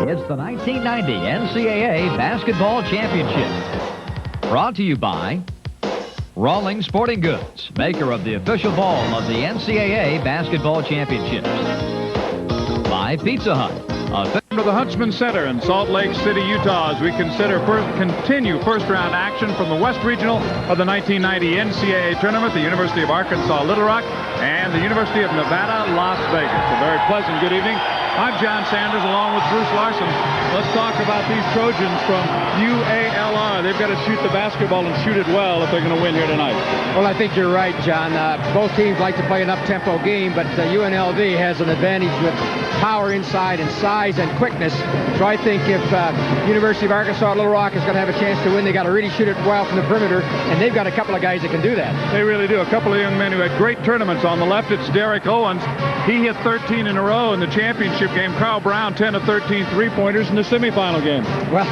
It's the 1990 NCAA Basketball Championship. Brought to you by Rawlings Sporting Goods, maker of the official ball of the NCAA Basketball Championships. By Pizza Hut. To the Huntsman Center in Salt Lake City, Utah, as we continue first-round action from the West Regional of the 1990 NCAA Tournament, the University of Arkansas Little Rock and the University of Nevada, Las Vegas. A very pleasant good evening. I'm John Sanders along with Bruce Larson. Let's talk about these Trojans from UALR. They've got to shoot the basketball and shoot it well if they're going to win here tonight. Well, I think you're right, John. Both teams like to play an up-tempo game, but UNLV has an advantage with power inside and size and quickness. So I think if University of Arkansas Little Rock is going to have a chance to win, they got to really shoot it well from the perimeter, and they've got a couple of guys that can do that. They really do. A couple of young men who had great tournaments. On the left, it's Derek Owens. He hit 13 in a row in the championship game. Carl Brown, 10 of 13 three-pointers in the semifinal game. Well,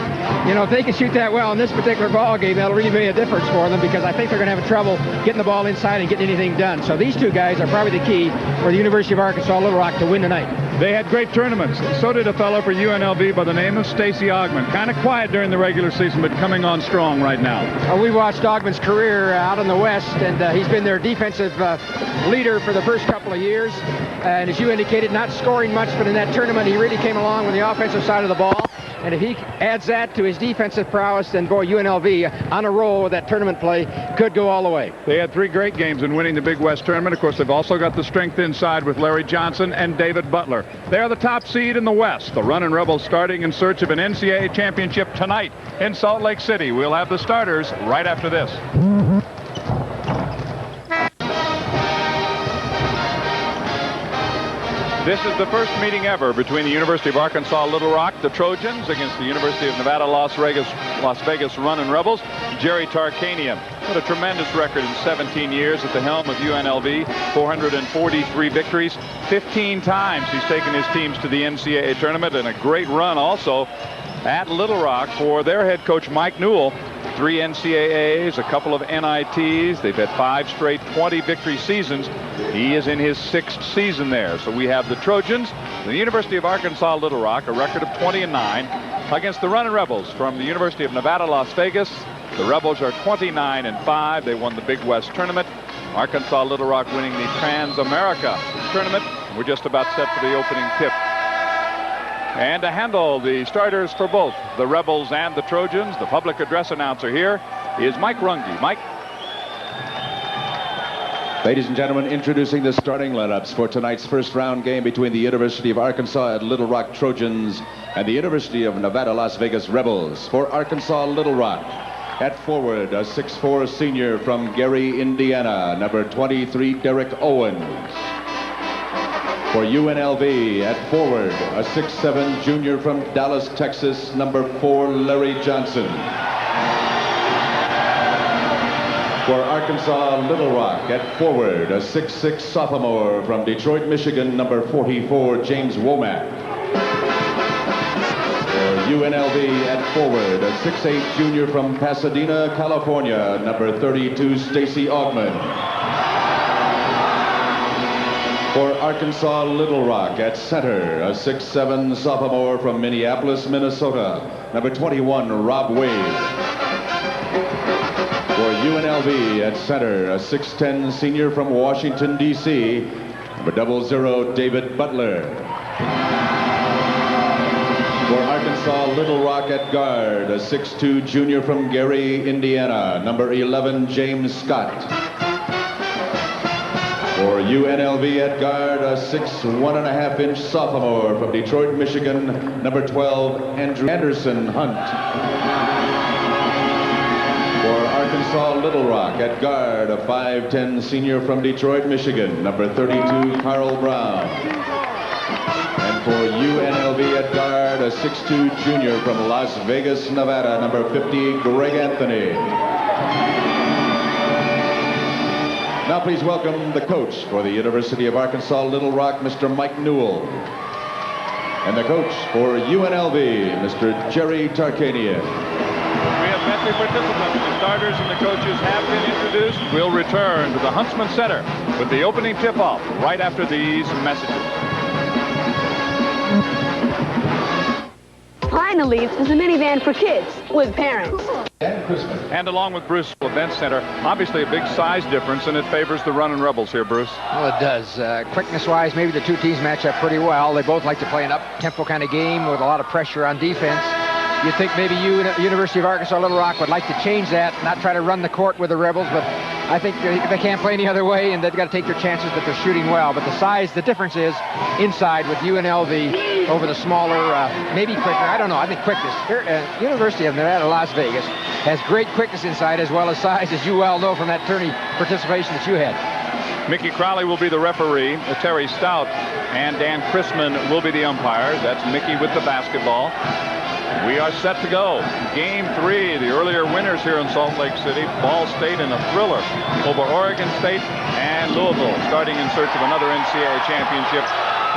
you know, if they can shoot that well in this particular ball game, that'll really make a difference for them, because I think they're going to have trouble getting the ball inside and getting anything done. So these two guys are probably the key for the University of Arkansas Little Rock to win tonight. They had great tournaments. So did a fellow for UNLV by the name of Stacey Augmon. Kind of quiet during the regular season, but coming on strong right now. We watched Augmon's career out in the West, and he's been their defensive leader for the first couple of years. And as you indicated, not scoring much, but in that tournament, he really came along with the offensive side of the ball. And if he adds that to his defensive prowess, then boy, UNLV on a roll with that tournament play could go all the way. They had 3 great games in winning the Big West tournament. Of course, they've also got the strength inside with Larry Johnson and David Butler. They are the top seed in the West. The Runnin' Rebels starting in search of an NCAA championship tonight in Salt Lake City. We'll have the starters right after this. This is the first meeting ever between the University of Arkansas Little Rock, the Trojans, against the University of Nevada, Las Vegas Runnin' Rebels. Jerry Tarkanian had a tremendous record in 17 years at the helm of UNLV, 443 victories. 15 times he's taken his teams to the NCAA tournament, and a great run also at Little Rock for their head coach, Mike Newell. 3 NCAAs, a couple of NITs. They've had 5 straight 20-victory seasons. He is in his 6th season there. So we have the Trojans, the University of Arkansas Little Rock, a record of 20-9, against the Runnin' Rebels from the University of Nevada, Las Vegas. The Rebels are 29-5. They won the Big West tournament. Arkansas Little Rock winning the Trans-America tournament. We're just about set for the opening tip. And to handle the starters for both the Rebels and the Trojans, the public address announcer here is Mike Runge. Mike. Ladies and gentlemen, introducing the starting lineups for tonight's first round game between the University of Arkansas at Little Rock Trojans and the University of Nevada, Las Vegas Rebels. For Arkansas Little Rock, at forward, a 6'4" senior from Gary, Indiana, number 23, Derek Owens. For UNLV, at forward, a 6'7" junior from Dallas, Texas, number 4, Larry Johnson. For Arkansas Little Rock, at forward, a 6'6" sophomore from Detroit, Michigan, number 44, James Womack. For UNLV, at forward, a 6'8" junior from Pasadena, California, number 32, Stacey Augmon. For Arkansas Little Rock, at center, a 6'7" sophomore from Minneapolis, Minnesota, number 21, Rob Wade. For UNLV, at center, a 6'10" senior from Washington, D.C., number 00, David Butler. For Arkansas Little Rock, at guard, a 6'2" junior from Gary, Indiana, number 11, James Scott. For UNLV, at guard, a 6'1.5" sophomore from Detroit, Michigan, number 12, Andrew Anderson Hunt. For Arkansas Little Rock, at guard, a 5'10" senior from Detroit, Michigan, number 32, Carl Brown. And for UNLV, at guard, a 6'2" junior from Las Vegas, Nevada, number 50, Greg Anthony. Now please welcome the coach for the University of Arkansas Little Rock, Mr. Mike Newell. And the coach for UNLV, Mr. Jerry Tarkanian. We have met the participants. The starters and the coaches have been introduced. We'll return to the Huntsman Center with the opening tip-off right after these messages. behind the leads is a minivan for kids with parents. And along with Bruce Event Center, obviously a big size difference, and it favors the Running Rebels here, Bruce. Well, it does. Quickness-wise, maybe the two teams match up pretty well. They both like to play an up-tempo kind of game with a lot of pressure on defense. You'd think maybe University of Arkansas Little Rock would like to change that, not try to run the court with the Rebels, but I think they can't play any other way, and they've got to take their chances that they're shooting well. But the difference is inside with UNLV over the smaller, maybe quicker. I don't know. I think quickness. University of Nevada, Las Vegas has great quickness inside as well as size, as you well know from that tourney participation that you had. Mickey Crowley will be the referee. Terry Stout and Dan Chrisman will be the umpires. That's Mickey with the basketball. We are set to go. Game 3, the earlier winners here in Salt Lake City, Ball State in a thriller over Oregon State, and Louisville starting in search of another NCAA championship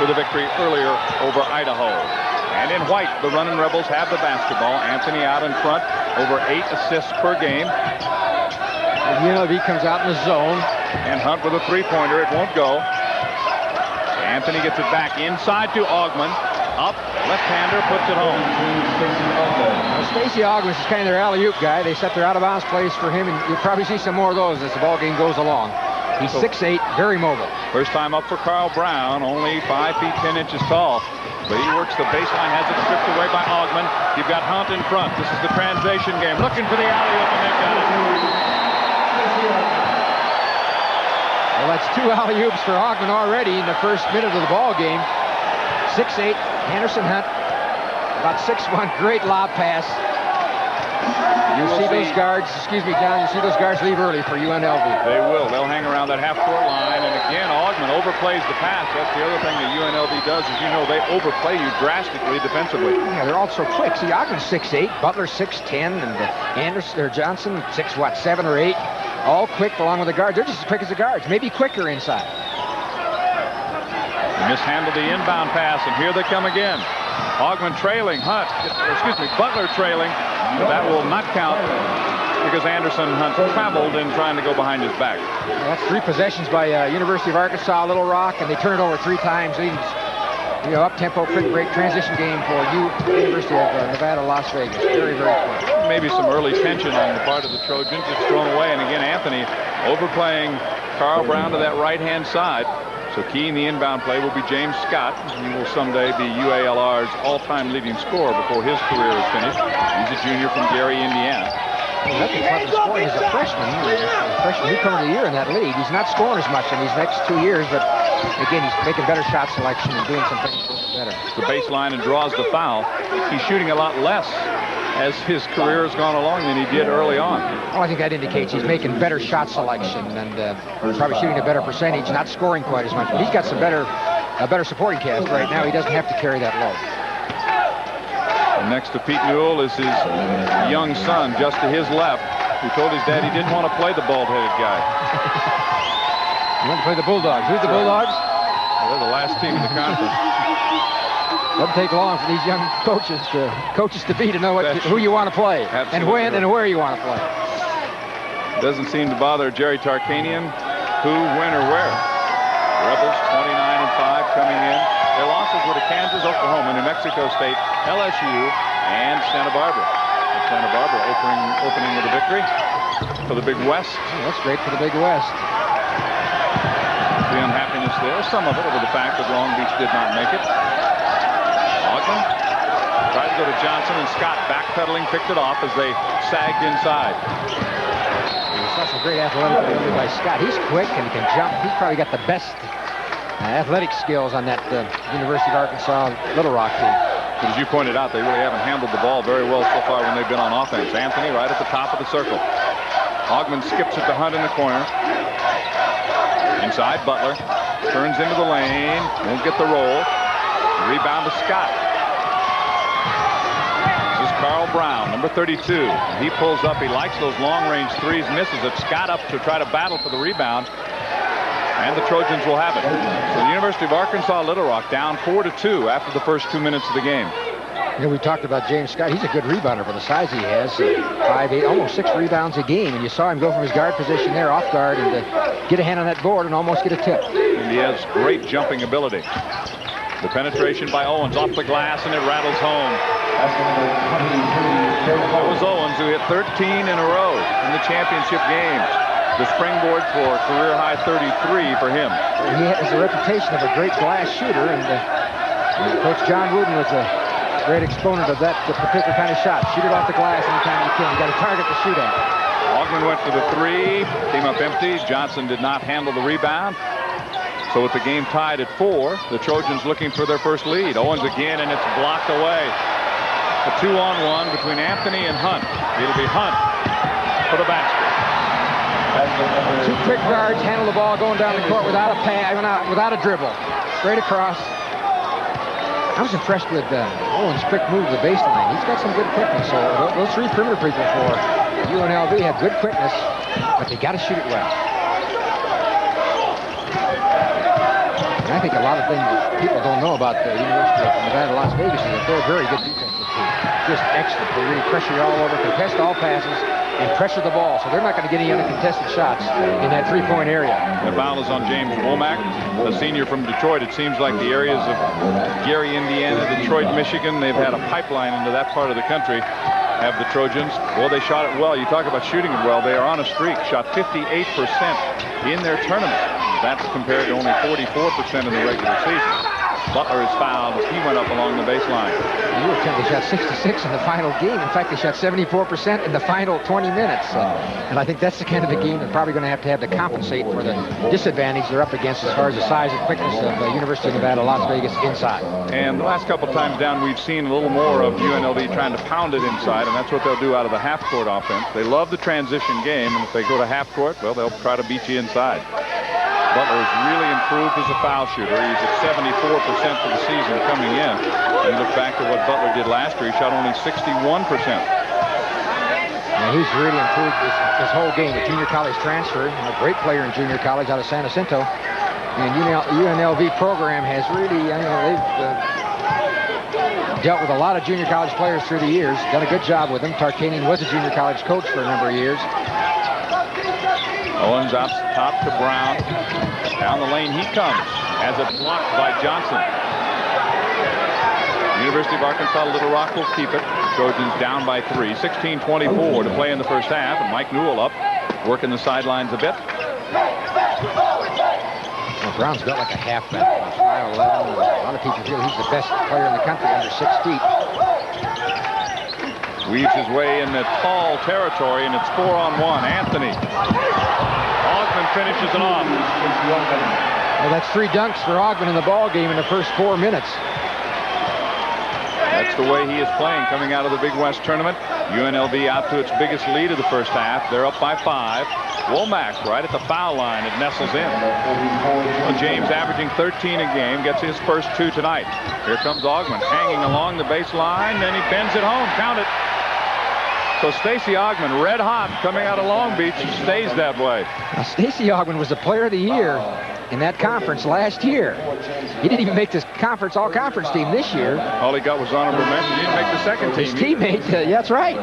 with a victory earlier over Idaho. And in white, the Running Rebels have the basketball. Anthony out in front, over 8 assists per game. UNLV comes out in the zone. And Hunt with a three-pointer. It won't go. Anthony gets it back inside to Augman. Up, left-hander, puts it home. Well, Stacey Augman is kind of their alley-oop guy. They set their out-of-bounds plays for him, and you'll probably see some more of those as the ball game goes along. He's 6'8", very mobile. First time up for Carl Brown, only 5 feet 10 inches tall. But he works the baseline, has it stripped away by Augman. You've got Hunt in front. This is the transition game. Looking for the alley-oop, and they've got it. Well, that's 2 alley-oops for Augman already in the first minute of the ball game. 6'8", Anderson Hunt, about 6'1", great lob pass. You see those guards, excuse me, John, you see those guards leave early for UNLV. They will. They'll hang around that half-court line. And again, Augman overplays the pass. That's the other thing that UNLV does, is you know they overplay you drastically defensively. Yeah, they're all so quick. See, Augman's 6'8", Butler 6'10", and Anderson or Johnson 7 or 8. All quick along with the guards. They're just as quick as the guards, maybe quicker inside. Mishandled the inbound pass, and here they come again. Augman trailing, Butler trailing, but that will not count because Anderson Hunt traveled in trying to go behind his back. Well, that's 3 possessions by University of Arkansas Little Rock, and they turn it over 3 times. Up-tempo, quick break transition game for University of Nevada, Las Vegas. Very, very quick. Maybe some early tension on the part of the Trojans. It's thrown away, and again, Anthony overplaying Carl Brown to that right-hand side. So key in the inbound play will be James Scott. He will someday be UALR's all-time leading scorer before his career is finished. He's a junior from Gary, Indiana. Well, that's a scoring as a freshman. He's a freshman newcomer of the year in that league. He's not scoring as much in these next 2 years, but again, he's making better shot selection and doing some things better. The baseline and draws the foul. He's shooting a lot less as his career has gone along than he did early on. Well, I think that indicates he's making better shot selection and probably shooting a better percentage, not scoring quite as much. But he's got a better supporting cast right now. He doesn't have to carry that load. And next to Pete Newell is his young son, just to his left, who told his dad he didn't want to play the bald-headed guy. You want to play the Bulldogs. Who's the Bulldogs? They're the last team in the conference. Doesn't take long for these young coaches to be to know who you want to play. Absolutely. And when and where you want to play. Doesn't seem to bother Jerry Tarkanian who, when, or where. Rebels 29-5 coming in. Their losses were to Kansas, Oklahoma, New Mexico State, LSU, and Santa Barbara. And Santa Barbara opening with a victory for the Big West. Oh, that's great for the Big West. The unhappiness there, some of it over the fact that Long Beach did not make it. Augman tried to go to Johnson, and Scott backpedaling picked it off as they sagged inside. That's a great athletic ability by Scott. He's quick and he can jump. He's probably got the best athletic skills on that University of Arkansas Little Rock team. But as you pointed out, they really haven't handled the ball very well so far when they've been on offense. Anthony right at the top of the circle. Augman skips it to Hunt in the corner. Inside, Butler turns into the lane, won't get the roll. Rebound to Scott. This is Carl Brown, number 32. He pulls up. He likes those long-range threes, misses it. Scott up to try to battle for the rebound, and the Trojans will have it. So the University of Arkansas Little Rock down 4-2 after the first 2 minutes of the game. You know, we talked about James Scott. He's a good rebounder for the size he has. 5'8", almost 6 rebounds a game. And you saw him go from his guard position there, off guard, and get a hand on that board and almost get a tip. And he has great jumping ability. The penetration by Owens off the glass, and it rattles home. It was Owens who hit 13 in a row in the championship games. The springboard for career-high 33 for him. He has a reputation of a great glass shooter, and Coach John Wooden was a great exponent of that particular kind of shot. Shoot it off the glass anytime you can. You got a target to shoot at. Augman went for the three, came up empty. Johnson did not handle the rebound. So with the game tied at 4, the Trojans looking for their first lead. Owens again, and it's blocked away. A 2-on-1 between Anthony and Hunt. It'll be Hunt for the basket. 2 quick guards handle the ball going down the court without a pad, without a dribble. Straight across. I was impressed with Owens' quick move to the baseline. He's got some good quickness. So those 3 perimeter people for UNLV have good quickness, but they got to shoot it well. And I think a lot of things people don't know about the University of Nevada, Las Vegas is that they're a very good defensive team. Just excellent. They really pressure you all over, contest all passes, and pressure the ball. So they're not going to get any uncontested shots in that 3-point area. The foul is on James Womack, a senior from Detroit. It seems like the areas of Gary, Indiana, Detroit, Michigan, they've had a pipeline into that part of the country. Have the Trojans. Well, they shot it well. You talk about shooting it well. They are on a streak. Shot 58% in their tournament. That's compared to only 44% in the regular season. Butler is fouled as he went up along the baseline. They shot 66 in the final game. In fact, they shot 74% in the final 20 minutes. And I think that's the kind of a game they're probably going to have to compensate for the disadvantage they're up against as far as the size and quickness of the University of Nevada, Las Vegas inside. And the last couple times down, we've seen a little more of UNLV trying to pound it inside, and that's what they'll do out of the half-court offense. They love the transition game, and if they go to half-court, well, they'll try to beat you inside. Butler has really improved as a foul shooter. He's at 74% for the season coming in. And look back to what Butler did last year. He shot only 61%. Yeah, he's really improved this whole game. A junior college transfer, a great player in junior college out of San Jacinto. And UNLV program has really, they've dealt with a lot of junior college players through the years. Done a good job with them. Tarkanian was a junior college coach for a number of years. Owens out top to Brown. Down the lane he comes. Has it blocked by Johnson. University of Arkansas Little Rock will keep it. Trojans down by 3. 16-24 to play in the first half. And Mike Newell up, working the sidelines a bit. Well, Brown's built like a halfback. 5'11". A lot of people feel he's the best player in the country under 6 feet. Weaves his way in the tall territory, and it's 4-on-1. Anthony. Augman finishes it off. Well, that's 3 dunks for Augman in the ball game in the first 4 minutes. That's the way he is playing coming out of the Big West tournament. UNLV out to its biggest lead of the first half. They're up by 5. Womack right at the foul line. It nestles in. Well, James averaging 13 a game, gets his first 2 tonight. Here comes Augman hanging along the baseline, and he pins it home. Count it. So Stacey Augman, red hot, coming out of Long Beach, and stays that way. Now, Stacey Augman was the player of the year in that conference last year. He didn't even make this conference all-conference team this year. All he got was honorable mention. He didn't make the second team. His teammate, that's right.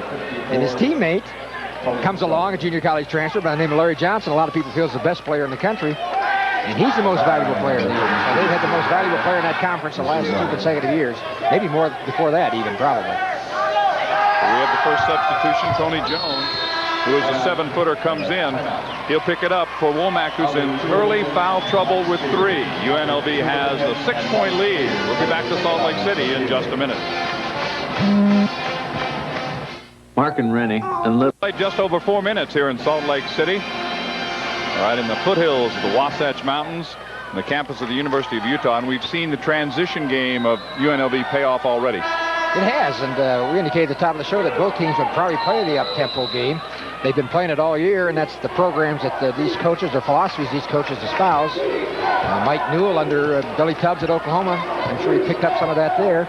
And his teammate comes along, a junior college transfer by the name of Larry Johnson. A lot of people feel is the best player in the country. And he's the most valuable player in the year. So they've had the most valuable player in that conference the last 2 consecutive years. Maybe more before that even, probably. We have the first substitution. Tony Jones, who is a 7-footer, comes in. He'll pick it up for Womack, who's in early foul trouble with 3. UNLV has a 6-point lead. We'll be back to Salt Lake City in just a minute. Mark and Rennie. Played just over 4 minutes here in Salt Lake City. Right in the foothills of the Wasatch Mountains, the campus of the University of Utah. And we've seen the transition game of UNLV pay off already. It has, and we indicated at the top of the show that both teams would probably play the up-tempo game. They've been playing it all year, and that's the programs that these coaches, or philosophies these coaches espouse. Mike Newell under Billy Tubbs at Oklahoma, I'm sure he picked up some of that there.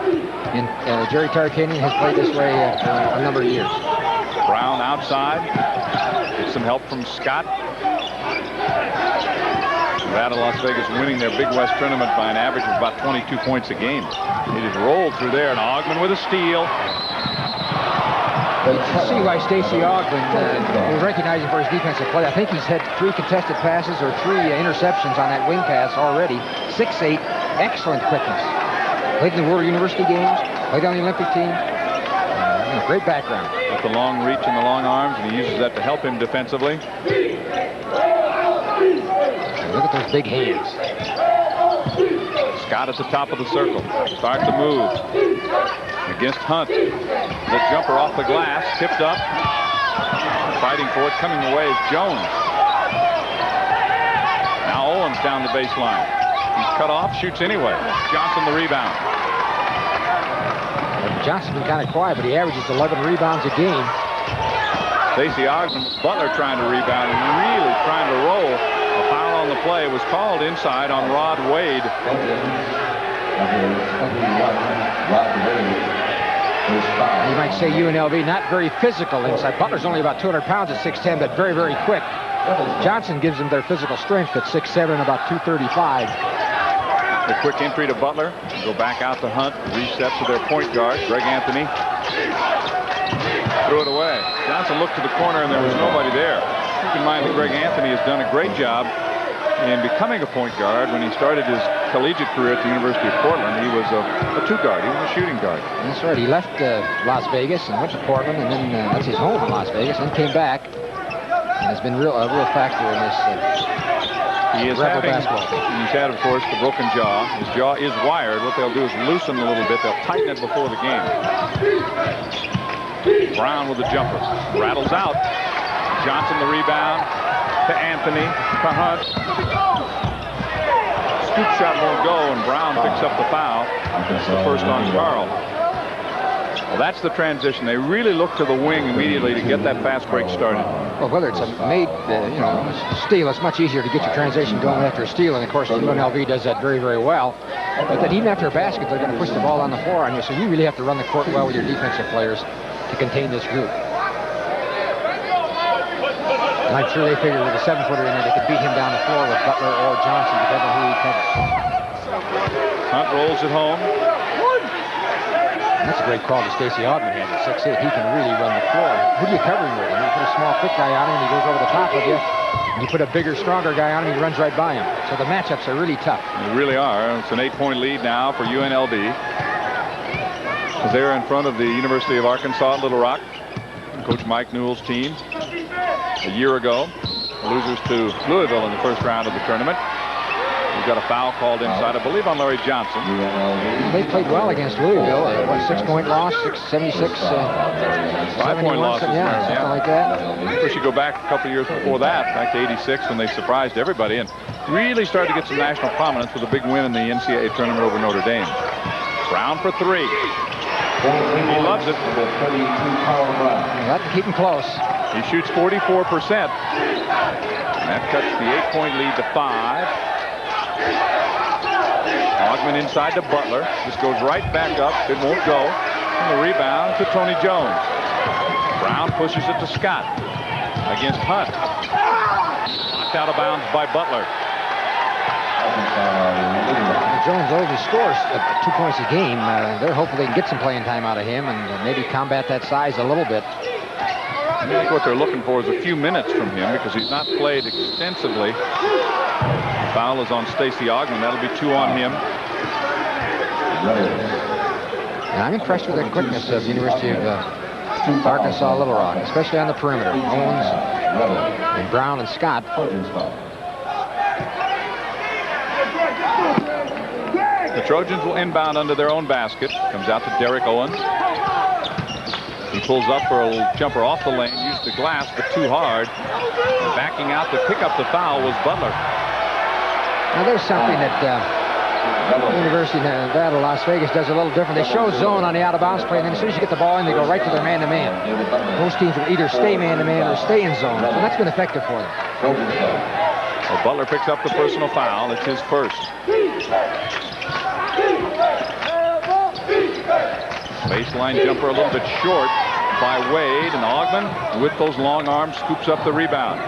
And Jerry Tarkanian has played this way for a number of years. Brown outside, gets some help from Scott. Nevada, Las Vegas winning their Big West tournament by an average of about 22 points a game. It is rolled through there, and Augman with a steal. You can see why Stacey Augman was recognized for his defensive play. I think he's had 3 contested passes or 3 interceptions on that wing pass already. 6'8", excellent quickness. Played in the World University Games. Played on the Olympic team. Great background. With the long reach and the long arms, and he uses that to help him defensively. Look at those big hands. Scott at the top of the circle. Starts to move. Against Hunt. The jumper off the glass. Tipped up. Fighting for it. Coming away is Jones. Now Owens down the baseline. He's cut off. Shoots anyway. Johnson the rebound. Johnson's been kind of quiet, but he averages 11 rebounds a game. Stacey Ogden, Butler trying to rebound and really trying to roll. A foul on the play was called inside on Rod Wade. You might say UNLV not very physical inside. Butler's only about 200 pounds at 6'10", but very, very quick. Johnson gives them their physical strength at 6'7", about 235. The quick entry to Butler. Go back out to Hunt. Reset to their point guard, Greg Anthony. Threw it away. Johnson looked to the corner and there was nobody there. Keep in mind that Greg Anthony has done a great job in becoming a point guard. When he started his collegiate career at the University of Portland, he was a two guard. He was a shooting guard. That's right. He left Las Vegas and went to Portland, and then that's his home in Las Vegas, and came back. And has been a real factor in this He's had, of course, the broken jaw. His jaw is wired. What they'll do is loosen a little bit. They'll tighten it before the game. Brown with the jumper. Rattles out. Johnson the rebound. To Anthony. To Hunt. Scoop shot won't go, and Brown picks up the foul. The first on Carl. Well, that's the transition. They really look to the wing immediately to get that fast break started. Well, whether it's a made, steal, it's much easier to get your transition going after a steal. And, of course, UNLV does that very, very well. But then even after a basket, they're going to push the ball on the floor on you. So you really have to run the court well with your defensive players to contain this group. And I'm sure they figured with a 7-footer in there, they could beat him down the floor with Butler or Johnson, depending on who he covers. Hunt rolls it home. That's a great call to Stacey Ogden has at 6'8". He can really run the floor. Who do you cover him with? You put a small, quick guy on him, and he goes over the top of you. And you put a bigger, stronger guy on him, he runs right by him. So the matchups are really tough. They really are. It's an 8-point lead now for UNLV. As they're in front of the University of Arkansas at Little Rock. Coach Mike Newell's team a year ago. Losers to Louisville in the first round of the tournament. We've got a foul called inside, I believe, on Larry Johnson. They played well against Louisville. What, 6-point loss, 76, 5-point losses. Yeah, something like that. Of course, you go back a couple years before that, back to '86, when they surprised everybody and really started to get some national prominence with a big win in the NCAA tournament over Notre Dame. Brown for three. He loves it. You have to keep him close. He shoots 44%. That cuts the 8-point lead to 5. Ogman inside to Butler. This goes right back up. It won't go. And the rebound to Tony Jones. Brown pushes it to Scott against Hunt. Knocked out of bounds by Butler. Jones always scores 2 points a game. They're hoping they can get some playing time out of him and maybe combat that size a little bit. I think what they're looking for is a few minutes from him because he's not played extensively. Foul is on Stacey Ogden. That'll be 2 on him. And I'm impressed with the quickness of the University of Arkansas Little Rock, especially on the perimeter. Owens and Brown and Scott. The Trojans will inbound under their own basket. Comes out to Derek Owens. He pulls up for a jumper off the lane, used the glass, but too hard. And backing out to pick up the foul was Butler. Now there's something that the University of Nevada, Las Vegas does a little different. They show zone on the out-of-bounds play, and then as soon as you get the ball in, they go right to their man-to-man. Most teams will either stay man-to-man or stay in zone, so that's been effective for them. Well, Butler picks up the personal foul. It's his first. Baseline jumper a little bit short by Wade, and Ogman with those long arms scoops up the rebound.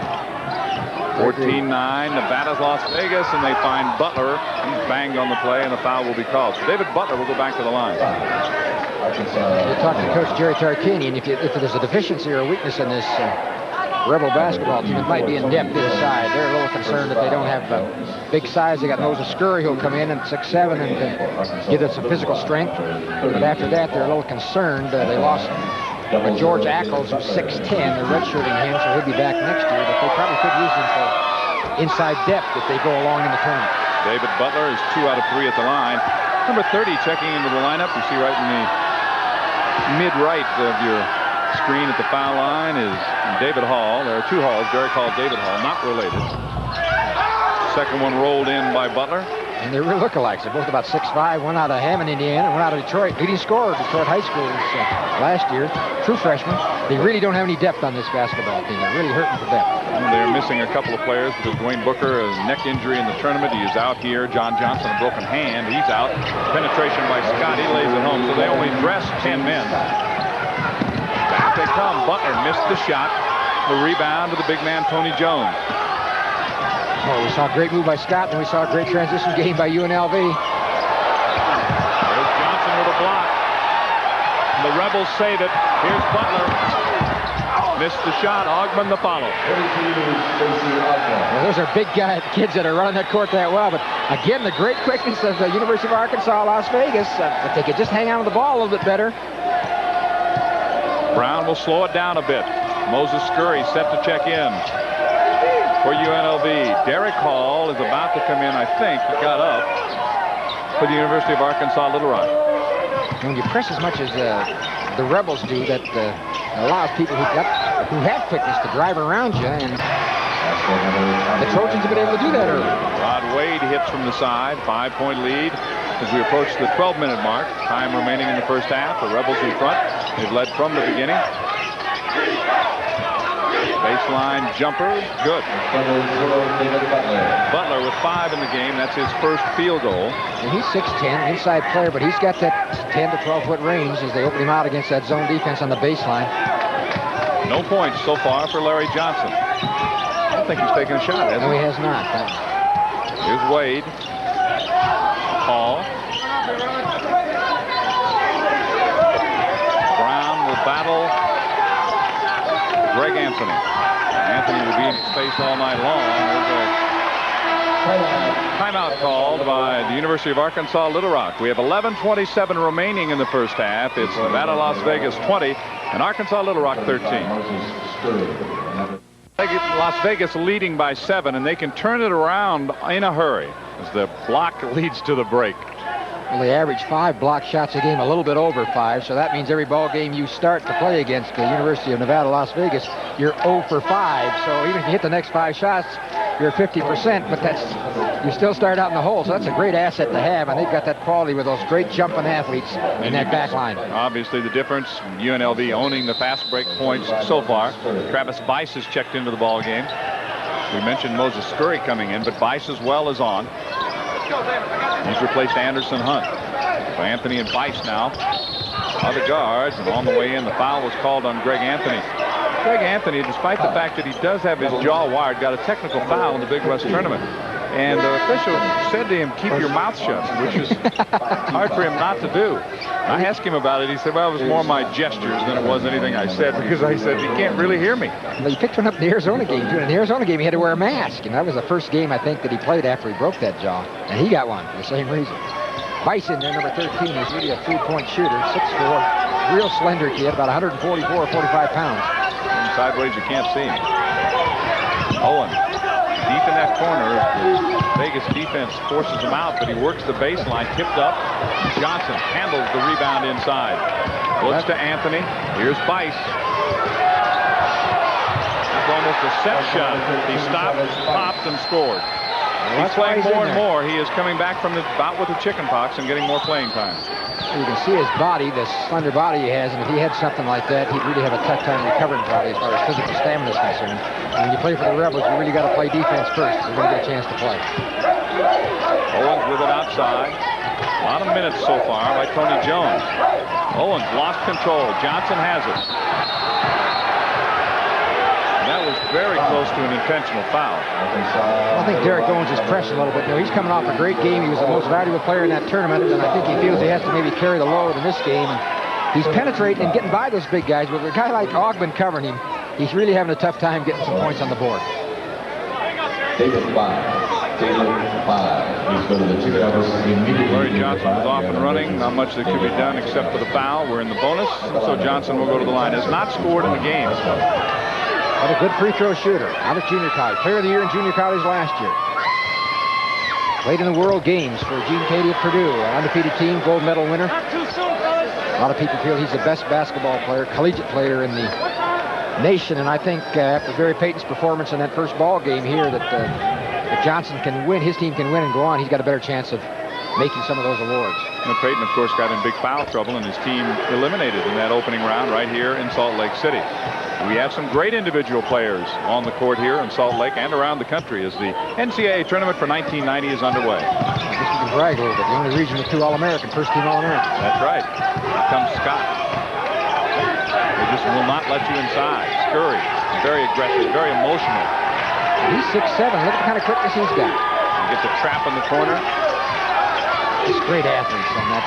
14-9, Nevada's Las Vegas, and they find Butler. He's banged on the play, and the foul will be called. So David Butler will go back to the line. We talked to Coach Jerry Tarkanian. If there's a deficiency or a weakness in this Rebel basketball team that might be in depth inside. They're a little concerned that they don't have big size. They got Moses Scurry who'll come in at 6'7" and give them some physical strength. But after that, they're a little concerned. They lost George Ackles, who's 6'10". They're redshirting him, so he'll be back next year. But they probably could use him for inside depth if they go along in the tournament. David Butler is 2 out of 3 at the line. Number 30 checking into the lineup. You see right in the mid-right of your screen at the foul line is David Hall. There are 2 Halls. Derek Hall, David Hall, not related. Second one rolled in by Butler. And they're real lookalikes. They're both about 6'5", one out of Hammond, Indiana, and one out of Detroit. Leading scorer of Detroit High School last year. True freshman. They really don't have any depth on this basketball team. They're really hurting for depth. They're missing a couple of players because Dwayne Booker, a neck injury in the tournament. He is out here. John Johnson, a broken hand. He's out. Penetration by Scott. He lays it home. So they only dress 10 men. Back they come. Butler missed the shot. The rebound to the big man, Tony Jones. Oh, we saw a great move by Scott, and we saw a great transition game by UNLV. There's Johnson with a block. The Rebels save it. Here's Butler. Missed the shot. Ogman the follow. Well, those are big kids that are running that court that well. But again, the great quickness of the University of Arkansas, Las Vegas. If they could just hang on to the ball a little bit better. Brown will slow it down a bit. Moses Scurry set to check in for UNLV. Derek Hall is about to come in, I think. He got up for the University of Arkansas Little Rock. When you press as much as the Rebels do, that allows people who have quickness to drive around you, and the Trojans have been able to do that early. Rod Wade hits from the side. 5-point lead as we approach the 12-minute mark. Time remaining in the first half. The Rebels in front. They've led from the beginning. Baseline jumper, good. Butler with 5 in the game. That's his first field goal. And he's 6'10", inside player, but he's got that 10 to 12-foot range as they open him out against that zone defense on the baseline. No points so far for Larry Johnson. I don't think he's taken a shot, has he? No, he has not. Here's Wade. Hall. Brown will battle Greg Anthony. Anthony will be in space all night long. There's a timeout called by the University of Arkansas Little Rock. We have 11:27 remaining in the first half. It's Nevada, Las Vegas 20 and Arkansas Little Rock 13. Las Vegas leading by 7, and they can turn it around in a hurry as the block leads to the break. Well, they average 5 block shots a game, a little bit over 5, so that means every ball game you start to play against the University of Nevada, Las Vegas, you're 0 for 5. So even if you hit the next 5 shots, you're 50%, but you still start out in the hole, so that's a great asset to have, and they've got that quality with those great jumping athletes in that back line. Obviously the difference, UNLV owning the fast break points so far. Travis Bice has checked into the ball game. We mentioned Moses Scurry coming in, but Bice as well is on. He's replaced Anderson Hunt. So Anthony and Bice now are the guards, and on the way in, the foul was called on Greg Anthony. Greg Anthony, despite the fact that he does have his jaw wired, got a technical foul in the Big West tournament. And the official said to him, keep your mouth shut, which is hard for him not to do. I asked him about it. He said, well, it was more my gestures than it was anything I said, because I said, he can't really hear me. Well, he picked one up in the Arizona game, too. In the Arizona game, he had to wear a mask, and that was the first game, I think, that he played after he broke that jaw. And he got one for the same reason. Bison there, number 13, is really a 3-point shooter, 6'4", real slender kid, about 144 or 45 pounds. And sideways, you can't see him. Owen. Deep in that corner, Vegas defense forces him out, but he works the baseline, tipped up. Johnson handles the rebound inside. Looks to Anthony. Here's Bice. That's almost a set shot. He stopped, popped, and scored. He's playing more and more. He is coming back from the bout with the chicken pox and getting more playing time. You can see his body, the slender body he has, and if he had something like that, he'd really have a tough time recovering probably as far as physical stamina is concerned. And when you play for the Rebels, you really got to play defense first. You're going to get a chance to play. Owens with it outside. A lot of minutes so far by Tony Jones. Owens lost control. Johnson has it. That was very close to an intentional foul. I think Derek Owens is pressing a little bit. You know, he's coming off a great game. He was the most valuable player in that tournament, and I think he feels he has to maybe carry the load in this game. And he's penetrating and getting by those big guys. But with a guy like Ogman covering him, he's really having a tough time getting some points on the board. David 5. Taylor 5. He's going to the ticket office immediately. Larry Johnson was off and running. Not much that could be done except for the foul. We're in the bonus, so Johnson will go to the line. Has not scored in the game. What a good free throw shooter out of junior college. Player of the year in junior college last year. Played in the World Games for Gene Cady at Purdue. An undefeated team, gold medal winner. A lot of people feel he's the best basketball player, collegiate player in the nation. And I think after Barry Payton's performance in that first ball game here, that if Johnson can win, his team can win and go on, he's got a better chance of making some of those awards. And Payton, of course, got in big foul trouble, and his team eliminated in that opening round right here in Salt Lake City. We have some great individual players on the court here in Salt Lake and around the country as the NCAA tournament for 1990 is underway. I guess we can brag a little bit. The only region with 2 All-American, first-team All-American. That's right. Here comes Scott. They just will not let you inside. Scurry, very aggressive, very emotional. He's 6'7". Look at the kind of quickness he's got. He gets a trap in the corner. Just great athletes on that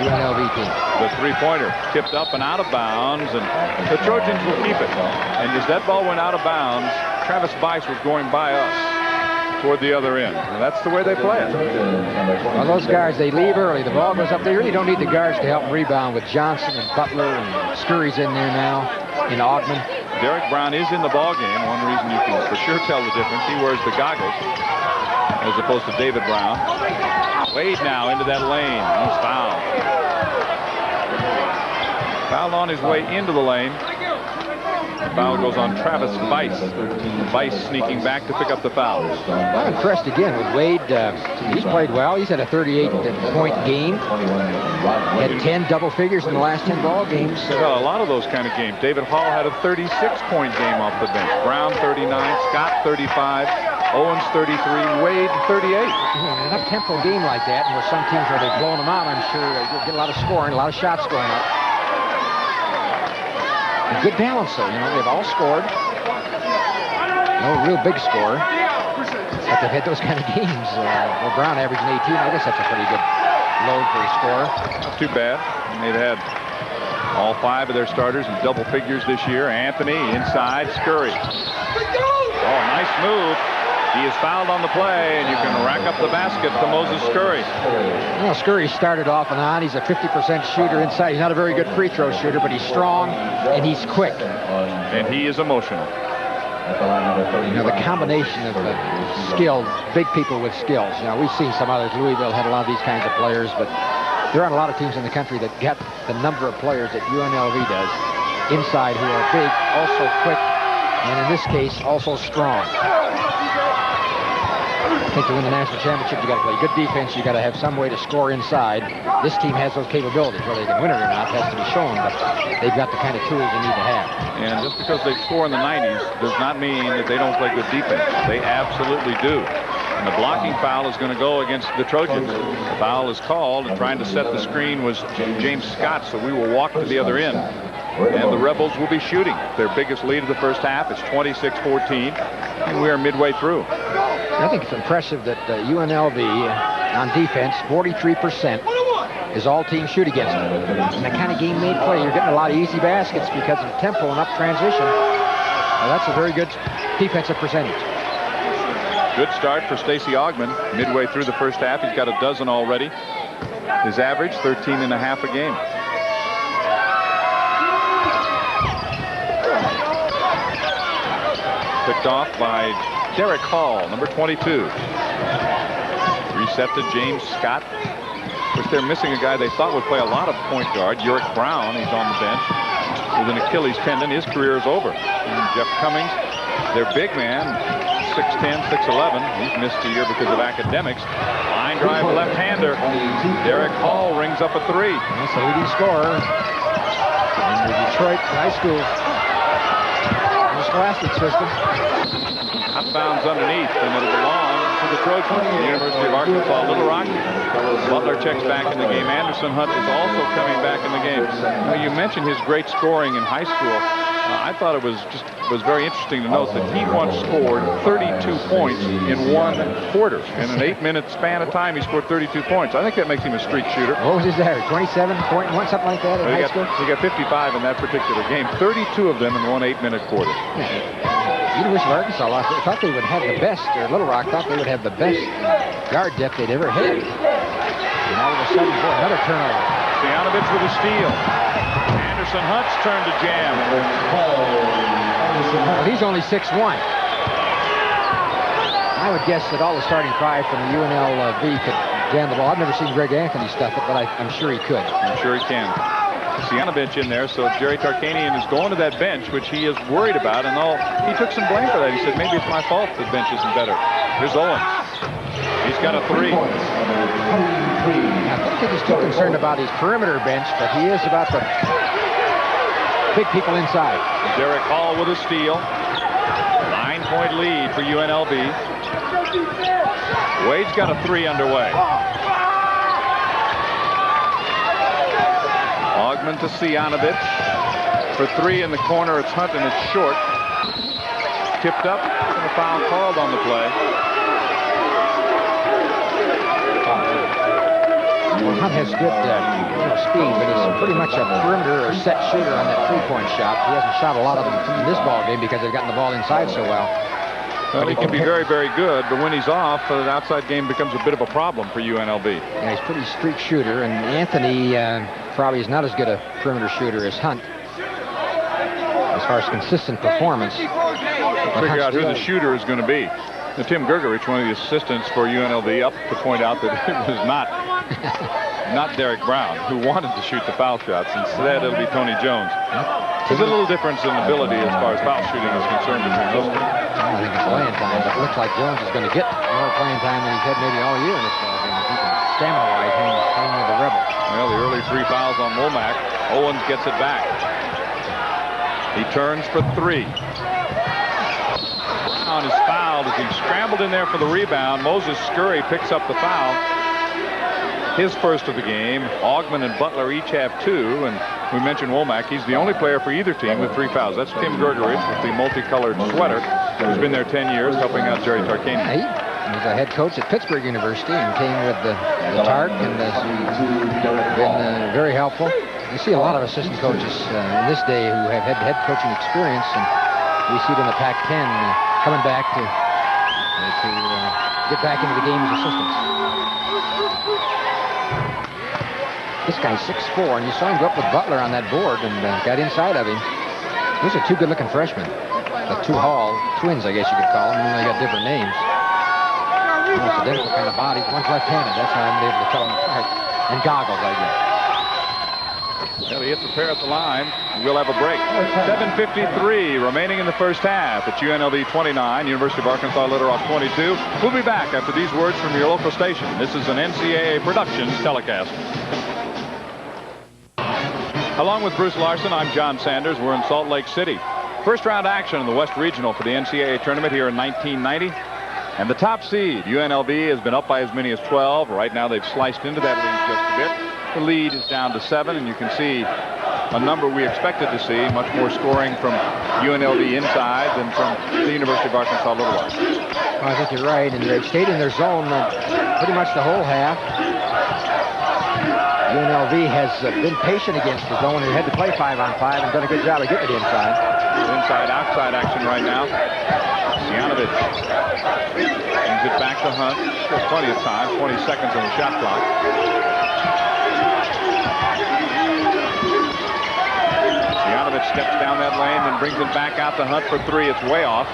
UNLV team. The three-pointer tipped up and out of bounds, and the Trojans will keep it. And as that ball went out of bounds, Travis Bice was going by us toward the other end. And that's the way they play it. Well, those guys, they leave early. The ball goes up. They really don't need the guards to help them rebound with Johnson and Butler and Scurry's in there now, in Ogden. Derek Brown is in the ball game. One reason you can for sure tell the difference. He wears the goggles as opposed to David Brown. Wade now into that lane. He's fouled. Fouled on his way into the lane. The foul goes on Travis Bice. Bice sneaking back to pick up the foul. I'm impressed again with Wade. He's played well. He's had a 38-point game. Had 10 double figures in the last 10 ball games. Well, a lot of those kind of games. David Hall had a 36-point game off the bench. Brown 39, Scott 35, Owens 33, Wade 38. An up-tempo game like that, and with some teams where they've blown them out, I'm sure you'll get a lot of scoring, a lot of shots going up. A good balance, though. You know, they've all scored. No real big score. But they've had those kind of games. Well, Brown averaging 18. I guess that's a pretty good load for a score. Not too bad. And they've had all 5 of their starters in double figures this year. Anthony inside. Scurry. Oh, nice move. He is fouled on the play, and you can rack up the basket to Moses Scurry. Well, Scurry started off and on. He's a 50% shooter inside. He's not a very good free throw shooter, but he's strong and he's quick. And he is emotional. You know, the combination of skilled, big people with skills. You know, we've seen some others. Louisville had a lot of these kinds of players, but there aren't a lot of teams in the country that get the number of players that UNLV does inside who are big, also quick, and in this case, also strong. I think to win the national championship, you got to play good defense. You got to have some way to score inside. This team has those capabilities. Whether they can win it or not has to be shown, but they've got the kind of tools they need to have. And just because they score in the 90s does not mean that they don't play good defense. They absolutely do. And the blocking foul is going to go against the Trojans. The foul is called, and trying to set the screen was James Scott, so we will walk to the other end. And the Rebels will be shooting. Their biggest lead of the first half is 26-14, and we are midway through. I think it's impressive that UNLV on defense, 43% is all teams shoot against them. And the kind of game they play, you're getting a lot of easy baskets because of tempo and up transition. Well, that's a very good defensive percentage. Good start for Stacey Augmon. Midway through the first half, he's got a dozen already. His average, 13.5 a game. Picked off by Derek Hall, number 22. Reset to James Scott. Of course, they're missing a guy they thought would play a lot of point guard, Uric Brown. He's on the bench with an Achilles tendon. His career is over. And Jeff Cummings, their big man, 6'10", 6'11". He's missed a year because of academics. Line drive left-hander. Derek Hall rings up a 3. That's the leading scorer in the Detroit high school scholastic system. Outbounds underneath, and it'll belong to the Trojans. The University of Arkansas Little Rock. Butler checks back in the game. Anderson Hunt is also coming back in the game. Well, you mentioned his great scoring in high school. I thought it was very interesting to note that he once scored 32 points in one quarter. In an 8-minute span of time, he scored 32 points. I think that makes him a streak shooter. What was his average? 27.1, something like that in high school? He got 55 in that particular game. 32 of them in one 8-minute quarter. University of Arkansas lost. They thought they would have the best, or Little Rock thought they would have the best guard depth they'd ever had. And all of a sudden, boy, another turnover. Stianovich with a steal. Anderson Hunt's turn to jam. Well, he's only 6'1". I would guess that all the starting five from the UNLV could jam the ball. I've never seen Greg Anthony stuff it, but I'm sure he could. I'm sure he can. Stianovich in there, so Jerry Tarkanian is going to that bench, which he is worried about, and he took some blame for that. He said, maybe it's my fault the bench isn't better. Here's Owens. He's got a 3. I don't think he's too concerned about his perimeter bench, but he is about the big people inside. Derek Hall with a steal. 9-point lead for UNLV. Wade's got a 3 underway. Augman to Stianovich. For 3 in the corner, it's Hunt and it's short. Tipped up and a foul called on the play. Well, Hunt has good speed, but he's pretty much a perimeter or set shooter on that 3-point shot. He hasn't shot a lot of them in this ball game because they've gotten the ball inside so well. Well, he can be very, very good, but when he's off, the outside game becomes a bit of a problem for UNLV. Yeah, he's a pretty streak shooter, and Anthony probably is not as good a perimeter shooter as Hunt as far as consistent performance. Figure out who the shooter is going to be. Now, Tim Gergerich, one of the assistants for UNLV, up to point out that it was not Derek Brown who wanted to shoot the foul shots. Instead, it'll be Tony Jones. There's a little difference in ability as far as foul shooting is concerned between those two. I think it's playing time, but it looks like Jones is going to get more playing time than he's had maybe all year in this ball game. If he can stamina-wise hang with the Rebels. Well, the early 3 fouls on Womack. Owens gets it back. He turns for 3. Brown is fouled as he scrambled in there for the rebound. Moses Scurry picks up the foul. His first of the game. Augman and Butler each have 2, and we mentioned Womack. He's the only player for either team with 3 fouls. That's Tim Gergerich with the multicolored sweater, who's been there 10 years helping out Jerry Tarkanian. He's a head coach at Pittsburgh University and came with the Tark and has been very helpful. You see a lot of assistant coaches in this day who have had head coaching experience, and we see it in the Pac-10 coming back to get back into the game as assistants. This guy's 6'4", and you saw him go up with Butler on that board and got inside of him. Those are 2 good-looking freshmen. The 2 Hall twins, I guess you could call them. They got different names. Almost identical kind of bodies. One's left-handed. That's how I'm able to tell them apart. And goggles, I guess. Well, he hits the pair at the line. We'll have a break. 7:53 remaining in the first half. It's UNLV 29, University of Arkansas Little Rock 22. We'll be back after these words from your local station. This is an NCAA Productions telecast. Along with Bruce Larson, I'm John Sanders. We're in Salt Lake City. First round action in the West Regional for the NCAA tournament here in 1990. And the top seed, UNLV, has been up by as many as 12. Right now they've sliced into that lead just a bit. The lead is down to 7, and you can see a number we expected to see. Much more scoring from UNLV inside than from the University of Arkansas Little Rock. Well, I think you're right, and they've stayed in their zone pretty much the whole half. UNLV has been patient against the zone and had to play 5-on-5 and done a good job of getting it inside. Inside-outside action right now. Stianovich brings it back to Hunt. Still plenty of time, 20 seconds on the shot clock. Stianovich steps down that lane and brings it back out to Hunt for 3. It's way off.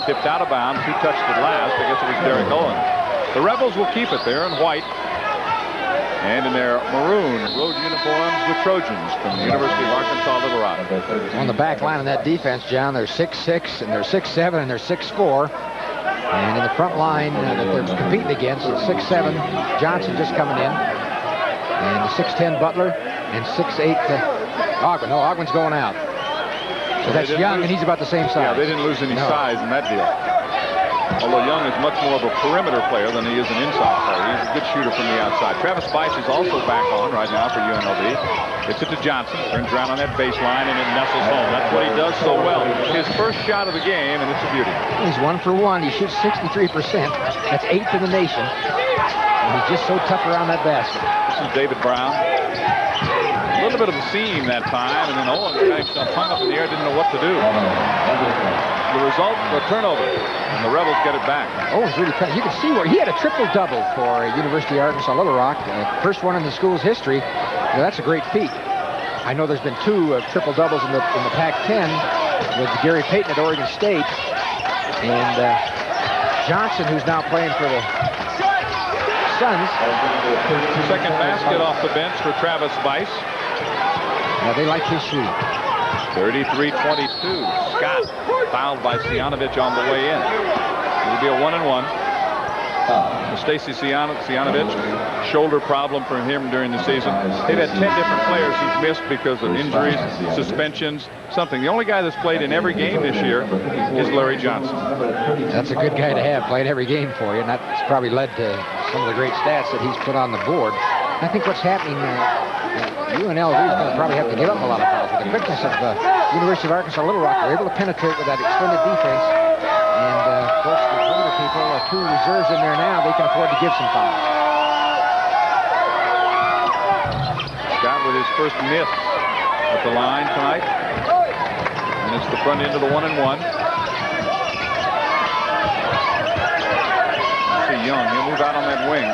Tipped out of bounds. Who touched it last? I guess it was Derek Owens. The Rebels will keep it there in white. And in their maroon road uniforms, the Trojans from the University of Arkansas Little Rock. On the back line of that defense, John, they're 6'6", and they're 6'7", and they're 6'4". And in the front line that they're competing against, it's 6'7", Johnson just coming in. And the 6'10", Butler, and 6'8", Augman. No, Augman's going out. So that's Young, and he's about the same size. Yeah, they didn't lose any size in that deal. Although Young is much more of a perimeter player than he is an inside player. He's a good shooter from the outside. Travis Bice is also back on right now for UNLV. Gets it to Johnson. Turns around on that baseline and it nestles home. That's what he does so well. His first shot of the game, and it's a beauty. He's 1 for 1. He shoots 63%. That's 8th in the nation. And he's just so tough around that basket. This is David Brown. A little bit of a seam that time, and then Owen got himself hung up in the air, didn't know what to do. The result, the turnover, and the Rebels get it back. Owen's really tough. You can see where he had a triple-double for University of Arkansas Little Rock. First one in the school's history. Now, that's a great feat. I know there's been 2 triple-doubles in the Pac-10 with Gary Payton at Oregon State. And Johnson, who's now playing for the Suns. Second basket off the bench for Travis Bice. Now, they like his shooting. 33-22. Scott fouled by Cianovich on the way in. It'll be a 1-and-1. Stacy Cianovich, shoulder problem for him during the season. They've had 10 different players he's missed because of injuries, suspensions, something. The only guy that's played in every game this year is Larry Johnson. That's a good guy to have, played every game for you, and that's probably led to some of the great stats that he's put on the board. I think what's happening, UNLV is going to probably have to give up a lot of fouls. With the quickness of University of Arkansas Little Rock, they're able to penetrate with that extended defense. And, of course, the perimeter people, 2 reserves in there now, they can afford to give some fouls. Scott with his first miss at the line tonight. And it's the front end of the 1-and-1. See Young, he'll move out on that wing.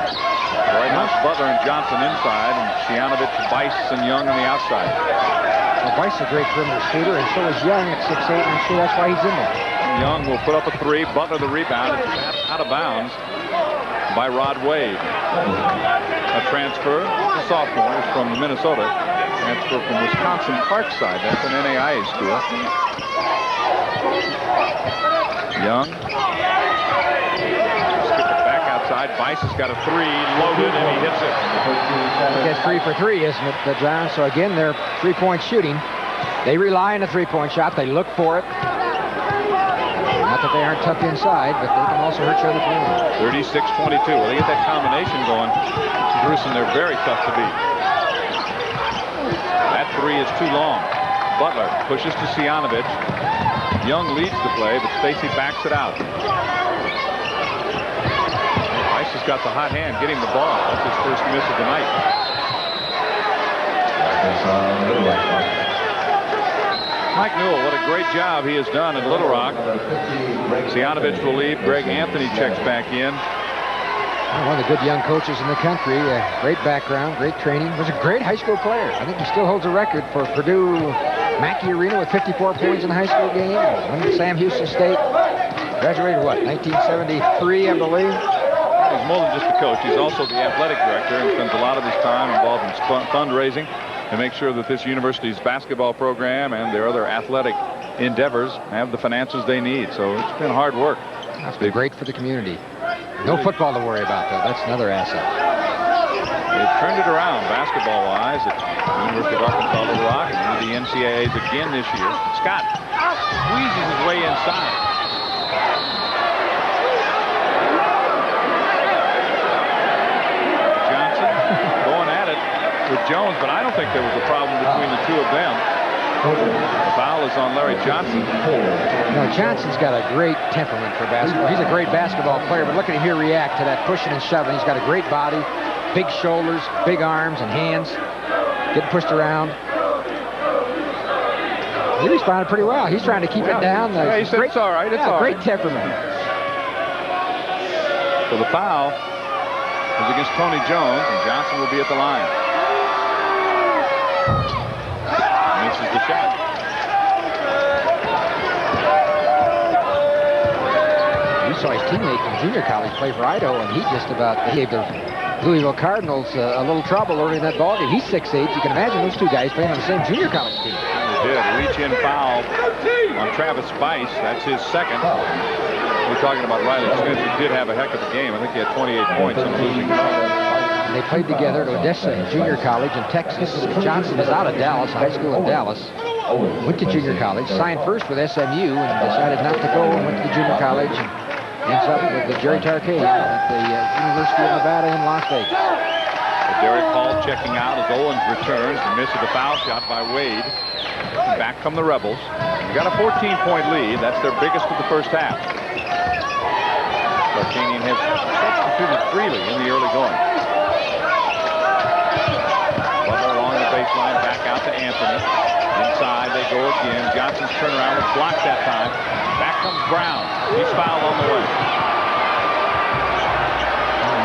Right now, it's Butler and Johnson inside, and Cianovich, Bice, and Young on the outside. Well, Bice is a great perimeter shooter, and so is Young at 6'8", and I'm sure that's why he's in there. Young will put up a 3. Butler the rebound. It's out of bounds by Rod Wade. A transfer, a sophomore, is from Minnesota. Transfer from Wisconsin Parkside. That's an NAIA school. Young. Bice has got a 3 loaded, and he hits it. That's 3 for 3, isn't it, John? So again, they're 3-point shooting. They rely on a 3-point shot. They look for it. Not that they aren't tough inside, but they can also hurt you on the perimeter. 36-22. Well, they get that combination going. Gruesome, they're very tough to beat. That 3 is too long. Butler pushes to Cianovich. Young leads the play, but Stacy backs it out. Has got the hot hand, getting the ball. That's his first miss of the night. Mike Newell, what a great job he has done in Little Rock. Cianovich will leave. Greg Anthony checks back in. One of the good young coaches in the country. Great background, great training. Was a great high school player. I think he still holds a record for Purdue Mackey Arena with 54 points in a high school game. Won Sam Houston State. Graduated, what, 1973, I believe? He's more than just a coach. He's also the athletic director and spends a lot of his time involved in fundraising to make sure that this university's basketball program and their other athletic endeavors have the finances they need. So it's been hard work. That's been great for the community. No football to worry about, though. That's another asset. They've turned it around basketball-wise at the University of Arkansas Little Rock and the NCAAs again this year. Scott squeezes his way inside. With Jones, but I don't think there was a problem between the 2 of them. The foul is on Larry Johnson. No, Johnson's got a great temperament for basketball. He's a great basketball player, but look at him here react to that pushing and shoving. He's got a great body, big shoulders, big arms and hands. Getting pushed around. He responded pretty well. He's trying to keep it down. Yeah, he said it's all right. It's all right. Great temperament. So the foul is against Tony Jones, and Johnson will be at the line. Misses the shot. We saw his teammate from junior college play for Idaho, and he just about gave the Louisville Cardinals a little trouble early in that ballgame. He's 6'8". You can imagine those 2 guys playing on the same junior college team. They did. Reach-in foul on Travis Bice. That's his second. We're talking about Riley Smith, who did have a heck of a game. I think he had 28 points in a losing game. They played together at Odessa Junior College in Texas. Johnson is out of Dallas, high school in Dallas. Went to junior college, signed first with SMU, and decided not to go, and went to the junior college. Ends up with Jerry Tarkanian at the University of Nevada in Las Vegas. Derek Hall checking out as Owens returns and misses the foul shot by Wade. Back come the Rebels. They got a 14-point lead. That's their biggest of the first half. Tarkanian has substituted freely in the early going. Butler along the baseline, back out to Anthony. Inside they go again. Johnson's turnaround was blocked that time. Back comes Brown. He's fouled on the way.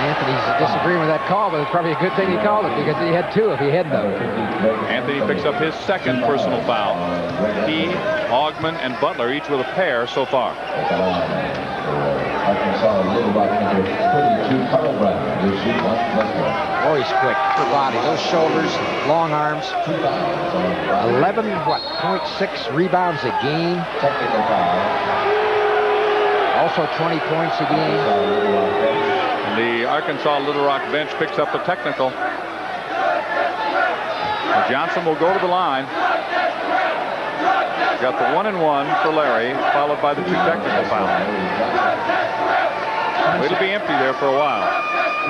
Anthony's disagreeing with that call, but it's probably a good thing he called it because he had two if he hadn't done. Anthony picks up his second personal foul. He, Augman, and Butler each with a pair so far. Oh, he's quick for body. Those shoulders, long arms. 11.6 rebounds a game. Also 20 points a game. The Arkansas Little Rock bench picks up a technical. Johnson will go to the line. Got the 1-and-1 for Larry, followed by the two technical fouls. It'll be empty there for a while,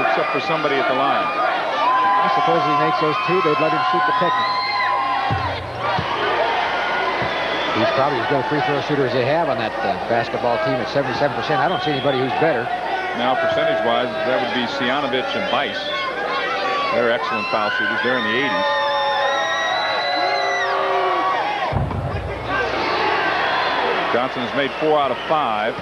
except for somebody at the line. I suppose he makes those two, they'd let him shoot the technical. He's probably as good a free throw shooter as they have on that basketball team at 77%. I don't see anybody who's better. Now, percentage-wise, that would be Sianovich and Bice. They're excellent foul shooters. They're in the 80s. Johnson has made 4 out of 5.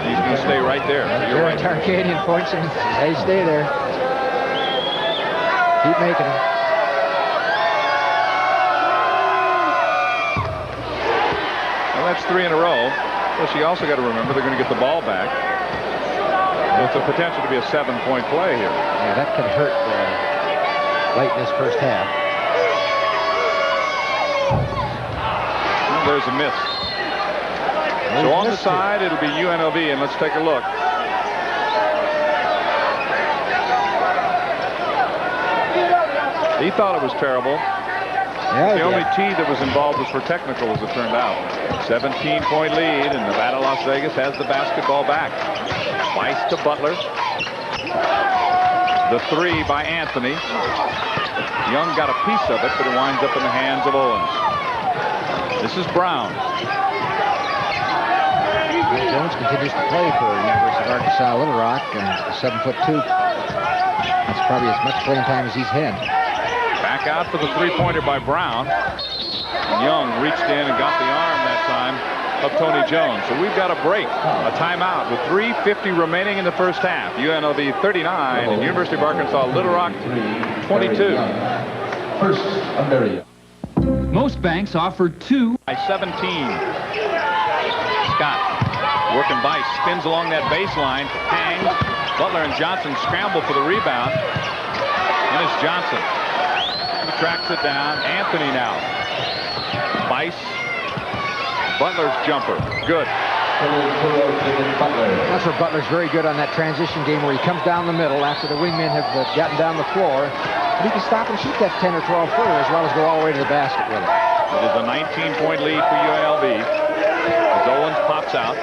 He's going to stay right there. You're right. Tarkanian points him and says, hey, stay there. Keep making them. Well, that's 3 in a row. Plus, you also got to remember they're going to get the ball back. With the potential to be a 7-point play here. Yeah, that can hurt late in this first half. Well, there's a miss. So on the side, it'll be UNLV, and let's take a look. He thought it was terrible. Yeah, the only T that was involved was for technical, as it turned out. 17-point lead, and Nevada Las Vegas has the basketball back. Bice to Butler. The 3 by Anthony. Young got a piece of it, but it winds up in the hands of Owens. This is Brown. Jones continues to play for University of Arkansas Little Rock, 7'2". That's probably as much playing time as he's had. Back out for the 3-pointer by Brown. Young reached in and got the arm that time of Tony Jones. So we've got a break, a timeout with 3:50 remaining in the first half. UNLV 39 and University of Arkansas Little Rock 22. First, America. Most banks offer 2 by 17. Scott working by, spins along that baseline, hangs. Butler and Johnson scramble for the rebound. And it's Johnson. He tracks it down. Anthony now. Bice. Butler's jumper. Good. That's where Butler's very good on that transition game where he comes down the middle after the wingmen have gotten down the floor. And he can stop and shoot that 10 or 12 footer as well as go all the way to the basket with it. It is a 19-point lead for UNLV. As Owens pops out.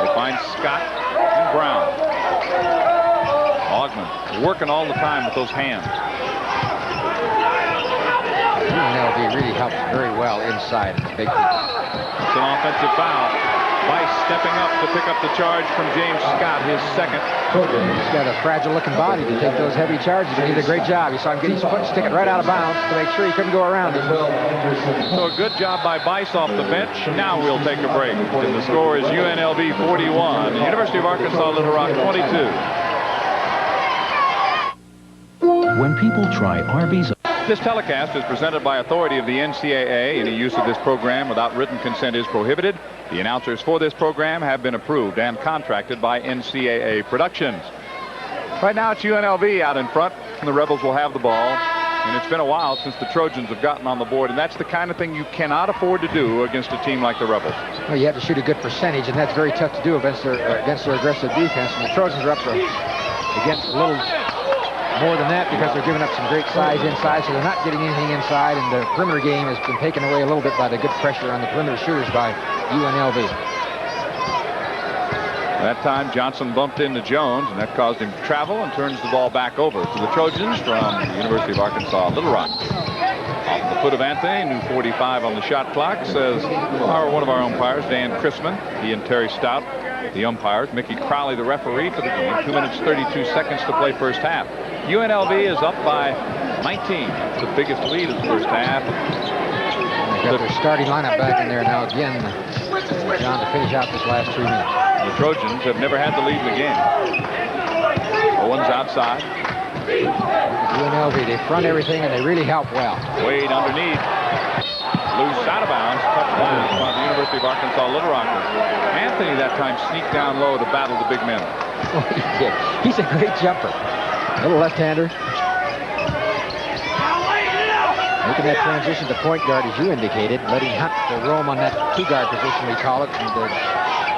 They find Scott and Brown. Augman working all the time with those hands. UNLV really helps very well inside. It's big. It's an offensive foul. Bice stepping up to pick up the charge from James Scott, his second. He's got a fragile-looking body to take those heavy charges. He did a great job. You saw him get his foot, stick it right out of bounds to make sure he couldn't go around it. So a good job by Bice off the bench. Now we'll take a break. And the score is UNLV 41, University of Arkansas Little Rock 22. When people try Arby's... This telecast is presented by authority of the NCAA. Any use of this program without written consent is prohibited. The announcers for this program have been approved and contracted by NCAA Productions. Right now it's UNLV out in front, and the Rebels will have the ball. And it's been a while since the Trojans have gotten on the board, and that's the kind of thing you cannot afford to do against a team like the Rebels. Well, you have to shoot a good percentage, and that's very tough to do against their aggressive defense. And the Trojans are up against a little more than that because they're giving up some great size inside, so they're not getting anything inside, and the perimeter game has been taken away a little bit by the good pressure on the perimeter shooters by UNLV. That time Johnson bumped into Jones, and that caused him to travel and turns the ball back over to the Trojans from the University of Arkansas Little Rock. Off the foot of Anthony, new 45 on the shot clock, says one of our umpires, Dan Chrisman. He and Terry Stout, the umpires. Mickey Crowley, the referee for the game. 2 minutes 32 seconds to play first half. UNLV is up by 19. It's the biggest lead of the first half. They've got their starting lineup back in there now again, John, to finish out this last 3 minutes. The Trojans have never had the lead in the game. Owens outside. UNLV, they front everything and they really help well. Wade underneath. Loose out of bounds. Touchdown by the University of Arkansas Little Rockers. Anthony that time sneaked down low to battle the big men. Oh, he did. He's a great jumper. Little left-hander. Making that transition to point guard, as you indicated, letting Hunt roam on that two-guard position, we call it, and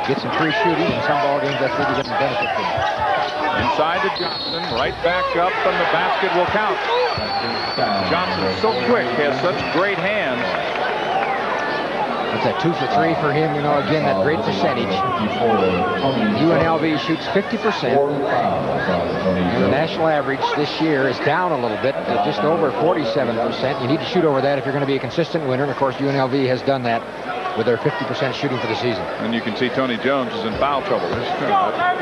get some free shooting. In some ball games, that's really going to benefit them. Inside to Johnson, right back up, and the basket will count. Johnson's so quick, has such great hands. That's a 2 for 3 for him, you know, again, that great percentage. UNLV shoots 50%. And the national average this year is down a little bit, just over 47%. You need to shoot over that if you're going to be a consistent winner, and of course UNLV has done that with their 50% shooting for the season. And you can see Tony Jones is in foul trouble.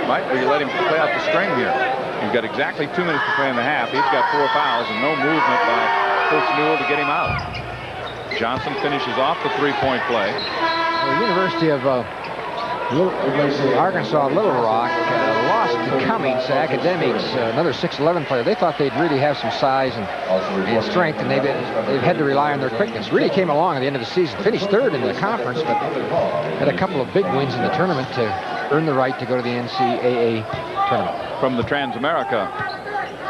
Might be let him play out the string here. You've got exactly 2 minutes to play in the half. He's got 4 fouls and no movement by Coach Newell to get him out. Johnson finishes off the three-point play. The University of Arkansas Little Rock lost to Cummings Academics, another 6'11" player. They thought they'd really have some size and strength, and they've had to rely on their quickness. Really came along at the end of the season. Finished third in the conference, but had a couple of big wins in the tournament to earn the right to go to the NCAA tournament. From the Transamerica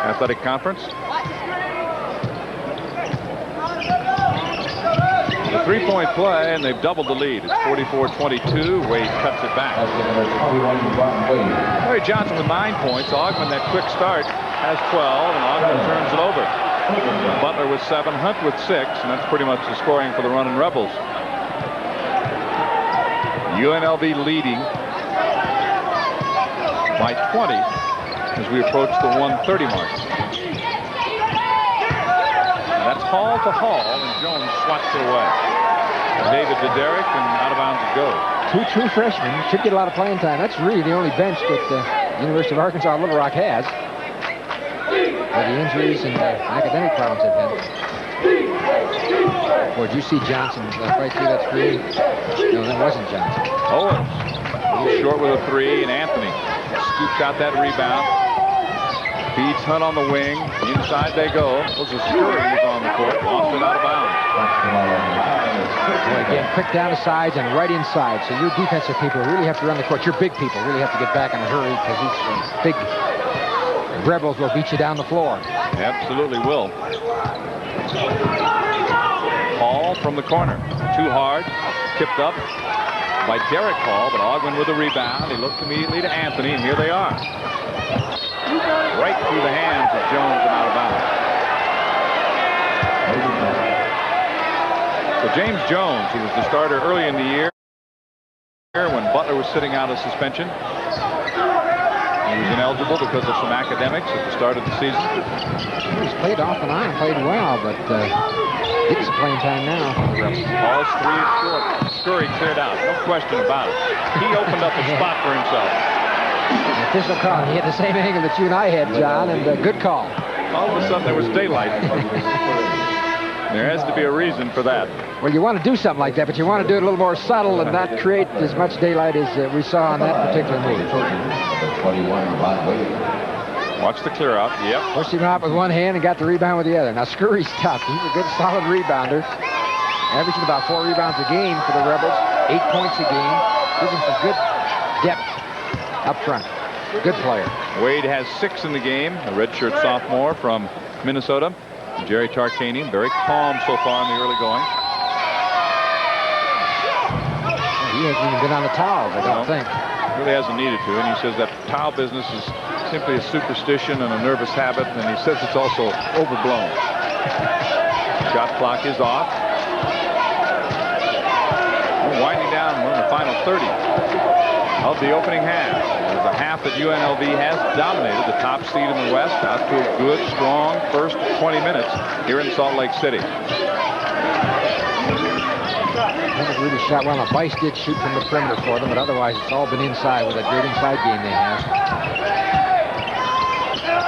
Athletic Conference. The three-point play, and they've doubled the lead. It's 44-22. Wade cuts it back. Larry Johnson with 9 points. Augman, that quick start, has 12, and Augman turns it over. Butler with 7, Hunt with 6, and that's pretty much the scoring for the Runnin' Rebels. UNLV leading by 20 as we approach the 1:30 mark. That's Hall to Hall, and Jones swats it away. David to Derrick, and out of bounds it goes. 2 true freshmen should get a lot of playing time. That's really the only bench that the University of Arkansas Little Rock has. Where the injuries and academic problems have been. Boy, did you see Johnson right through that screen? No, that wasn't Johnson. Owens, a little short with a 3, and Anthony scoops out that rebound. Feeds Hunt on the wing. Inside they go. Was a Scurry who's on the court. Lost it out of bounds. Well, again, quick down the sides and right inside. So your defensive people really have to run the court. Your big people really have to get back in a hurry because these big Rebels will beat you down the floor. Absolutely will. Hall from the corner. Too hard. Tipped up by Derrick Hall, but Augman with a rebound. He looked immediately to Anthony, and here they are. Right through the hands of Jones and out of bounds. So James Jones, who was the starter early in the year when Butler was sitting out of suspension. He was ineligible because of some academics at the start of the season. He's played off and on, played well, but gets some playing time now. Hall's 3 is short. Scurry cleared out, no question about it. He opened up a spot for himself. The official call. He had the same angle that you and I had, John, and a good call. All of a sudden there was daylight. There has to be a reason for that. Well, you want to do something like that, but you want to do it a little more subtle and not create as much daylight as we saw on that particular move. Watch the clear out. Yep. Pushed him out with one hand and got the rebound with the other. Now, Scurry's tough. He's a good, solid rebounder. Averaging about 4 rebounds a game for the Rebels. 8 points a game. Gives him some good depth up front. Good player. Wade has 6 in the game. A redshirt sophomore from Minnesota. Jerry Tarkanian, very calm so far in the early going. He hasn't even been on the towels, I don't think. Really hasn't needed to, and he says that towel business is simply a superstition and a nervous habit, and he says it's also overblown. Shot clock is off. We're winding down. We're in the final 30. of the opening half. It was a half that UNLV has dominated the top seed in the West out to a good, strong first 20 minutes here in Salt Lake City. Haven't really shot well. Now, Bice did shoot from the perimeter for them, but otherwise it's all been inside with a great inside game they have.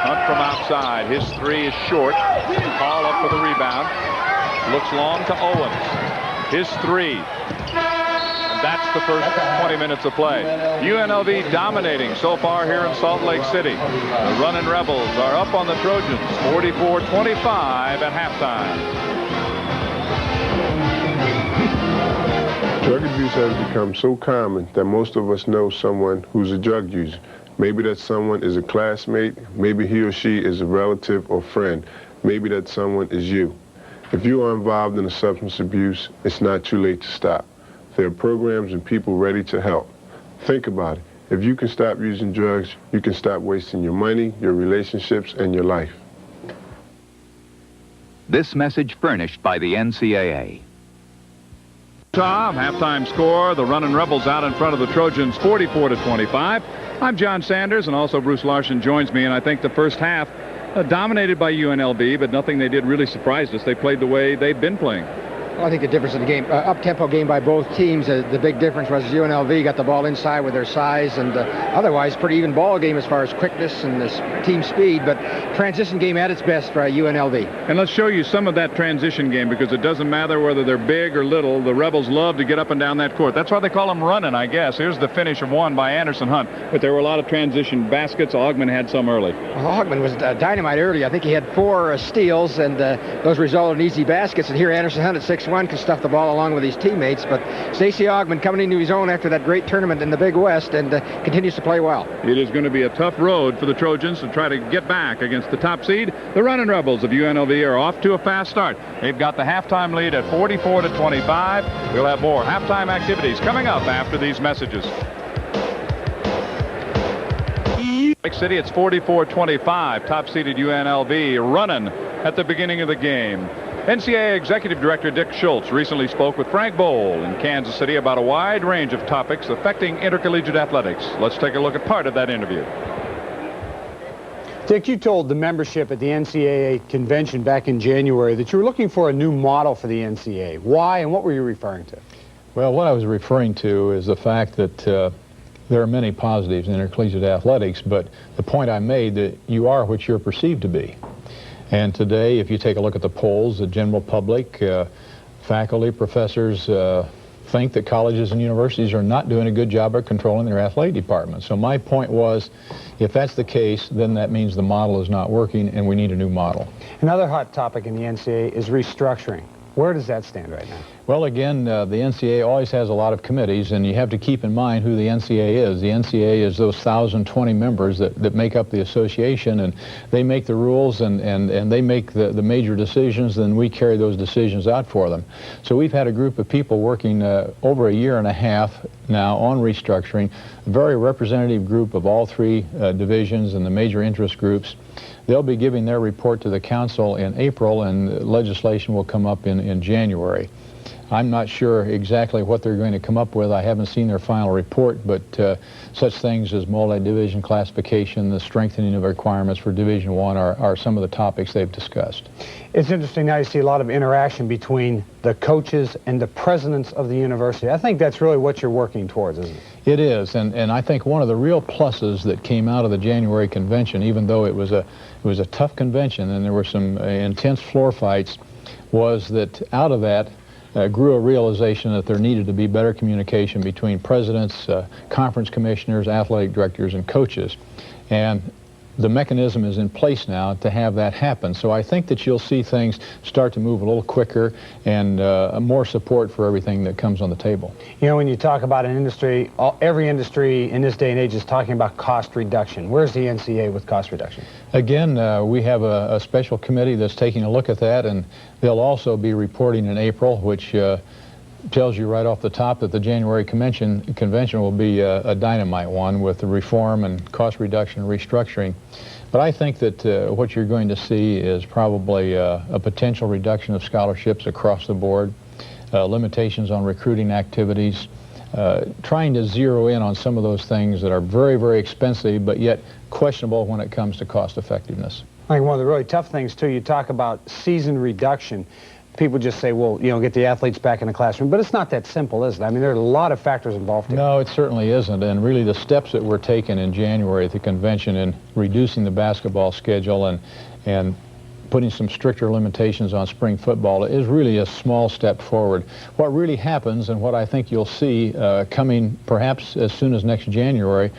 Hunt from outside. His three is short. Hall up for the rebound. Looks long to Owens. His three. And that's the first 20 minutes of play. UNLV dominating so far here in Salt Lake City. The Runnin' Rebels are up on the Trojans 44-25 at halftime. Drug abuse has become so common that most of us know someone who's a drug user. Maybe that someone is a classmate, maybe he or she is a relative or friend, maybe that someone is you. If you are involved in a substance abuse, it's not too late to stop. There are programs and people ready to help. Think about it. If you can stop using drugs, you can stop wasting your money, your relationships, and your life. This message furnished by the NCAA. Tom, halftime score. The Runnin' Rebels out in front of the Trojans 44-25. I'm John Sanders, and also Bruce Larson joins me, and I think the first half dominated by UNLV, but nothing they did really surprised us. They played the way they'd been playing. Well, I think the difference in the game, up-tempo game by both teams, the big difference was UNLV got the ball inside with their size, and otherwise pretty even ball game as far as quickness and this team speed, but transition game at its best for UNLV. And let's show you some of that transition game, because it doesn't matter whether they're big or little. The Rebels love to get up and down that court. That's why they call them running, I guess. Here's the finish of one by Anderson Hunt, but there were a lot of transition baskets. Augman had some early. Well, Augman was dynamite early. I think he had 4 steals, and those resulted in easy baskets, and here Anderson Hunt at 6'1" can stuff the ball along with his teammates, but Stacey Augman coming into his own after that great tournament in the Big West and continues to play well. It is going to be a tough road for the Trojans to try to get back against the top seed. The Runnin' Rebels of UNLV are off to a fast start. They've got the halftime lead at 44-25. We'll have more halftime activities coming up after these messages. Lake City, it's 44-25. Top-seeded UNLV running at the beginning of the game. NCAA Executive Director Dick Schultz recently spoke with Frank Bowl in Kansas City about a wide range of topics affecting intercollegiate athletics. Let's take a look at part of that interview. Dick, you told the membership at the NCAA convention back in January that you were looking for a new model for the NCAA. Why, and what were you referring to? Well, what I was referring to is the fact that there are many positives in intercollegiate athletics, but the point I made that you are what you're perceived to be. And today, if you take a look at the polls, the general public, faculty, professors think that colleges and universities are not doing a good job of controlling their athletic department. So my point was, if that's the case, then that means the model is not working and we need a new model. Another hot topic in the NCAA is restructuring. Where does that stand right now? Well, again, the NCAA always has a lot of committees, and you have to keep in mind who the NCAA is. The NCAA is those 1,020 members that make up the association, and they make the rules and they make the major decisions, and we carry those decisions out for them. So we've had a group of people working over a year and a half now on restructuring, a very representative group of all 3 divisions and the major interest groups. They'll be giving their report to the council in April, and legislation will come up in January. I'm not sure exactly what they're going to come up with. I haven't seen their final report, but such things as multi-division classification, the strengthening of requirements for Division I are some of the topics they've discussed. It's interesting now you see a lot of interaction between the coaches and the presidents of the university. I think that's really what you're working towards, isn't it? It is, and I think one of the real pluses that came out of the January convention, even though it was a tough convention and there were some intense floor fights, was that out of that grew a realization that there needed to be better communication between presidents, conference commissioners, athletic directors, and coaches. And the mechanism is in place now to have that happen. So I think that you'll see things start to move a little quicker and more support for everything that comes on the table. You know, when you talk about an industry, every industry in this day and age is talking about cost reduction. Where's the NCAA with cost reduction? Again, we have a special committee that's taking a look at that, and they'll also be reporting in April, which tells you right off the top that the January convention will be a dynamite one with the reform and cost reduction and restructuring. But I think that what you're going to see is probably a potential reduction of scholarships across the board, limitations on recruiting activities, trying to zero in on some of those things that are very, very expensive, but yet questionable when it comes to cost effectiveness. I think one of the really tough things, too, you talk about season reduction. People just say, well, you know, get the athletes back in the classroom. But it's not that simple, is it? I mean, there are a lot of factors involved here. No, it certainly isn't. And really the steps that were taken in January at the convention in reducing the basketball schedule and putting some stricter limitations on spring football is really a small step forward. What really happens, and what I think you'll see coming perhaps as soon as next January,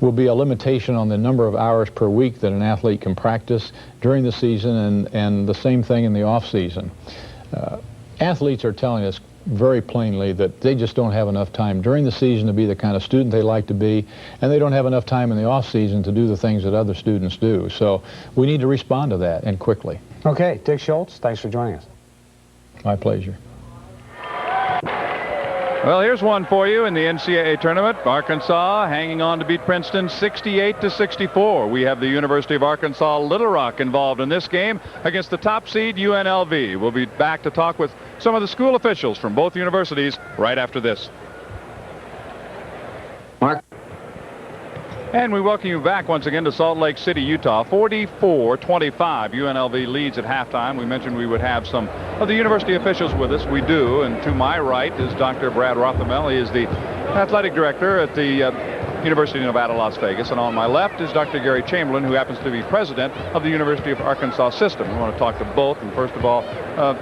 will be a limitation on the number of hours per week that an athlete can practice during the season, and the same thing in the off season. Athletes are telling us very plainly that they just don't have enough time during the season to be the kind of student they like to be, and they don't have enough time in the off season to do the things that other students do. So we need to respond to that, and quickly. Okay, Dick Schultz, thanks for joining us. My pleasure. Well, here's one for you in the NCAA tournament. Arkansas hanging on to beat Princeton 68-64. We have the University of Arkansas Little Rock involved in this game against the top seed UNLV. We'll be back to talk with some of the school officials from both universities right after this. Mark. And we welcome you back once again to Salt Lake City, Utah. 44-25. UNLV leads at halftime. We mentioned we would have some of the university officials with us. We do. And to my right is Dr. Brad Rothermel. He is the athletic director at the University of Nevada, Las Vegas. And on my left is Dr. Gary Chamberlain, who happens to be president of the University of Arkansas system. We want to talk to both. And first of all,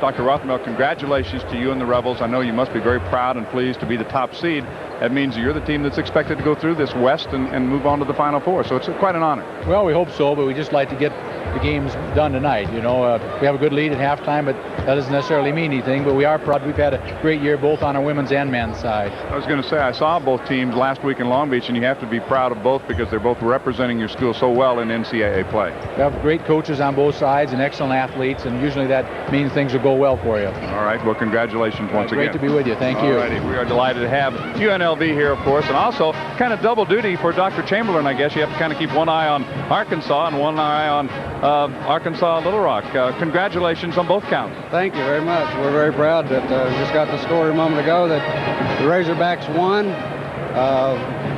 Dr. Rothermel, congratulations to you and the Rebels. I know you must be very proud and pleased to be the top seed. That means you're the team that's expected to go through this West and move on to the Final Four. So it's quite an honor. Well, we hope so, but we just like to get the games done tonight. You know, we have a good lead at halftime, but that doesn't necessarily mean anything. But we are proud. We've had a great year both on our women's and men's side. I was going to say, I saw both teams last week in Long Beach, and you have to be proud of both because they're both representing your school so well in NCAA play. We have great coaches on both sides and excellent athletes, and usually that means things will go well for you. All right. Well, congratulations once again. Great to be with you. Thank you. All righty. We are delighted to have UNLV here, of course, and also kind of double duty for Dr. Chamberlain, I guess. You have to kind of keep one eye on Arkansas and one eye on Arkansas Little Rock. Congratulations on both counts. Thank you very much. We're very proud that just got the score a moment ago that the Razorbacks won.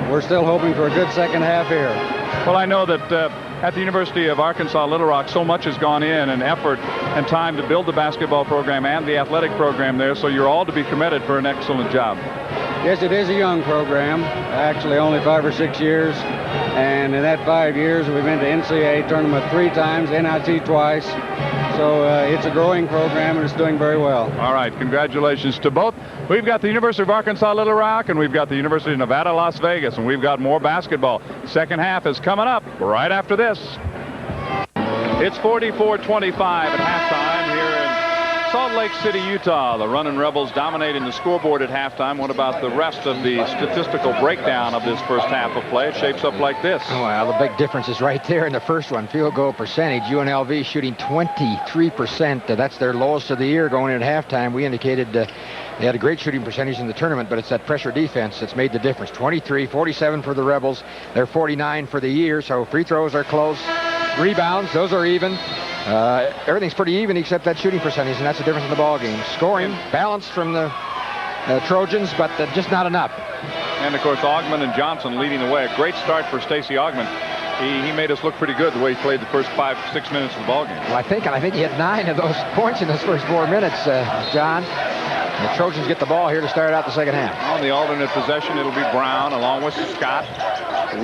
We're still hoping for a good second half here. Well, I know that at the University of Arkansas Little Rock, so much has gone in and effort and time to build the basketball program and the athletic program there, so you're all to be commended for an excellent job. Yes, it is a young program, actually only 5 or 6 years, and in that 5 years we've been to NCAA tournament 3 times, NIT twice, so it's a growing program and it's doing very well. All right, congratulations to both. We've got the University of Arkansas Little Rock and we've got the University of Nevada, Las Vegas, and we've got more basketball. Second half is coming up right after this. It's 44-25 at halftime here in Salt Lake City, Utah. The Runnin' Rebels dominating the scoreboard at halftime. What about the rest of the statistical breakdown of this first half of play? It shapes up like this. Well, the big difference is right there in the first one. Field goal percentage. UNLV shooting 23%. That's their lowest of the year going into halftime. We indicated they had a great shooting percentage in the tournament, but it's that pressure defense that's made the difference. 23, 47 for the Rebels. They're 49 for the year, so free throws are close. Rebounds, those are even. Everything's pretty even except that shooting percentage, and that's the difference in the ball game. Scoring, balanced from the Trojans, but just not enough. And, of course, Augman and Johnson leading the way. A great start for Stacey Augman. He made us look pretty good the way he played the first 5-6 minutes of the ball game. Well, I think he had 9 of those points in those first 4 minutes, John. The Trojans get the ball here to start out the second half. On the alternate possession, it'll be Brown along with Scott,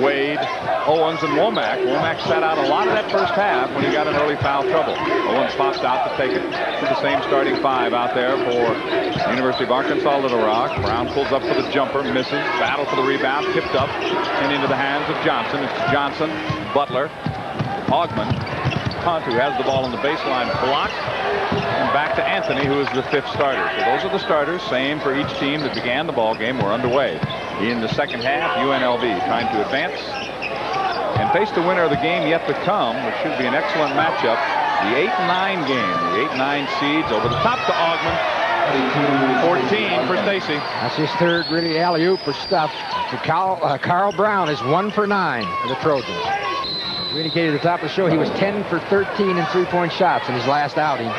Wade, Owens, and Womack. Womack sat out a lot of that first half when he got in early foul trouble. Owens pops out to take it to the same starting 5 out there for University of Arkansas Little Rock. Brown pulls up for the jumper, misses. Battle for the rebound, tipped up and into the hands of Johnson. It's Johnson, Butler, Augman, Hunt, who has the ball on the baseline, blocked, and back to Anthony, who is the 5th starter. So those are the starters, same for each team that began the ball game. We're underway. In the second half, UNLV trying to advance and face the winner of the game yet to come, which should be an excellent matchup. The 8-9 game, the 8-9 seeds over the top to Augman. 14 for Stacey. That's his 3rd really alley-oop for stuff. Carl Brown is 1 for 9 for the Trojans. We indicated at the top of the show he was 10 for 13 in 3-point shots in his last outing.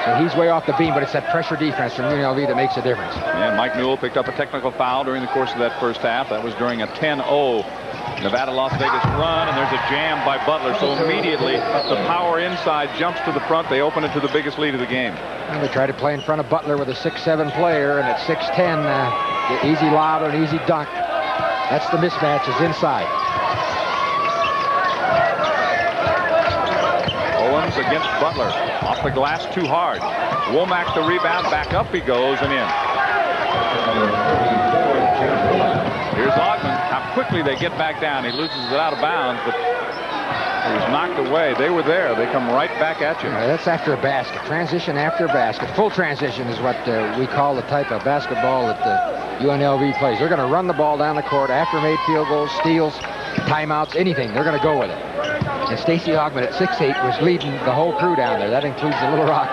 So he's way off the beam, but it's that pressure defense from UNLV that makes a difference. And Mike Newell picked up a technical foul during the course of that first half. That was during a 10-0 Nevada-Las Vegas run, and there's a jam by Butler. So immediately, the power inside jumps to the front. They open it to the biggest lead of the game. And they try to play in front of Butler with a 6'7" player, and at 6'10", the easy lob or an easy dunk. That's the mismatch, is inside. Owens against Butler. Off the glass too hard. Womack the rebound. Back up he goes and in. Here's Ogman. How quickly they get back down. He loses it out of bounds, but he was knocked away. They were there. They come right back at you. That's after a basket. Transition after a basket. Full transition is what we call the type of basketball that UNLV plays. They're going to run the ball down the court after made field goals, steals, timeouts, anything. They're going to go with it. And Stacey Ogman at 6'8" was leading the whole crew down there. That includes the Little Rock,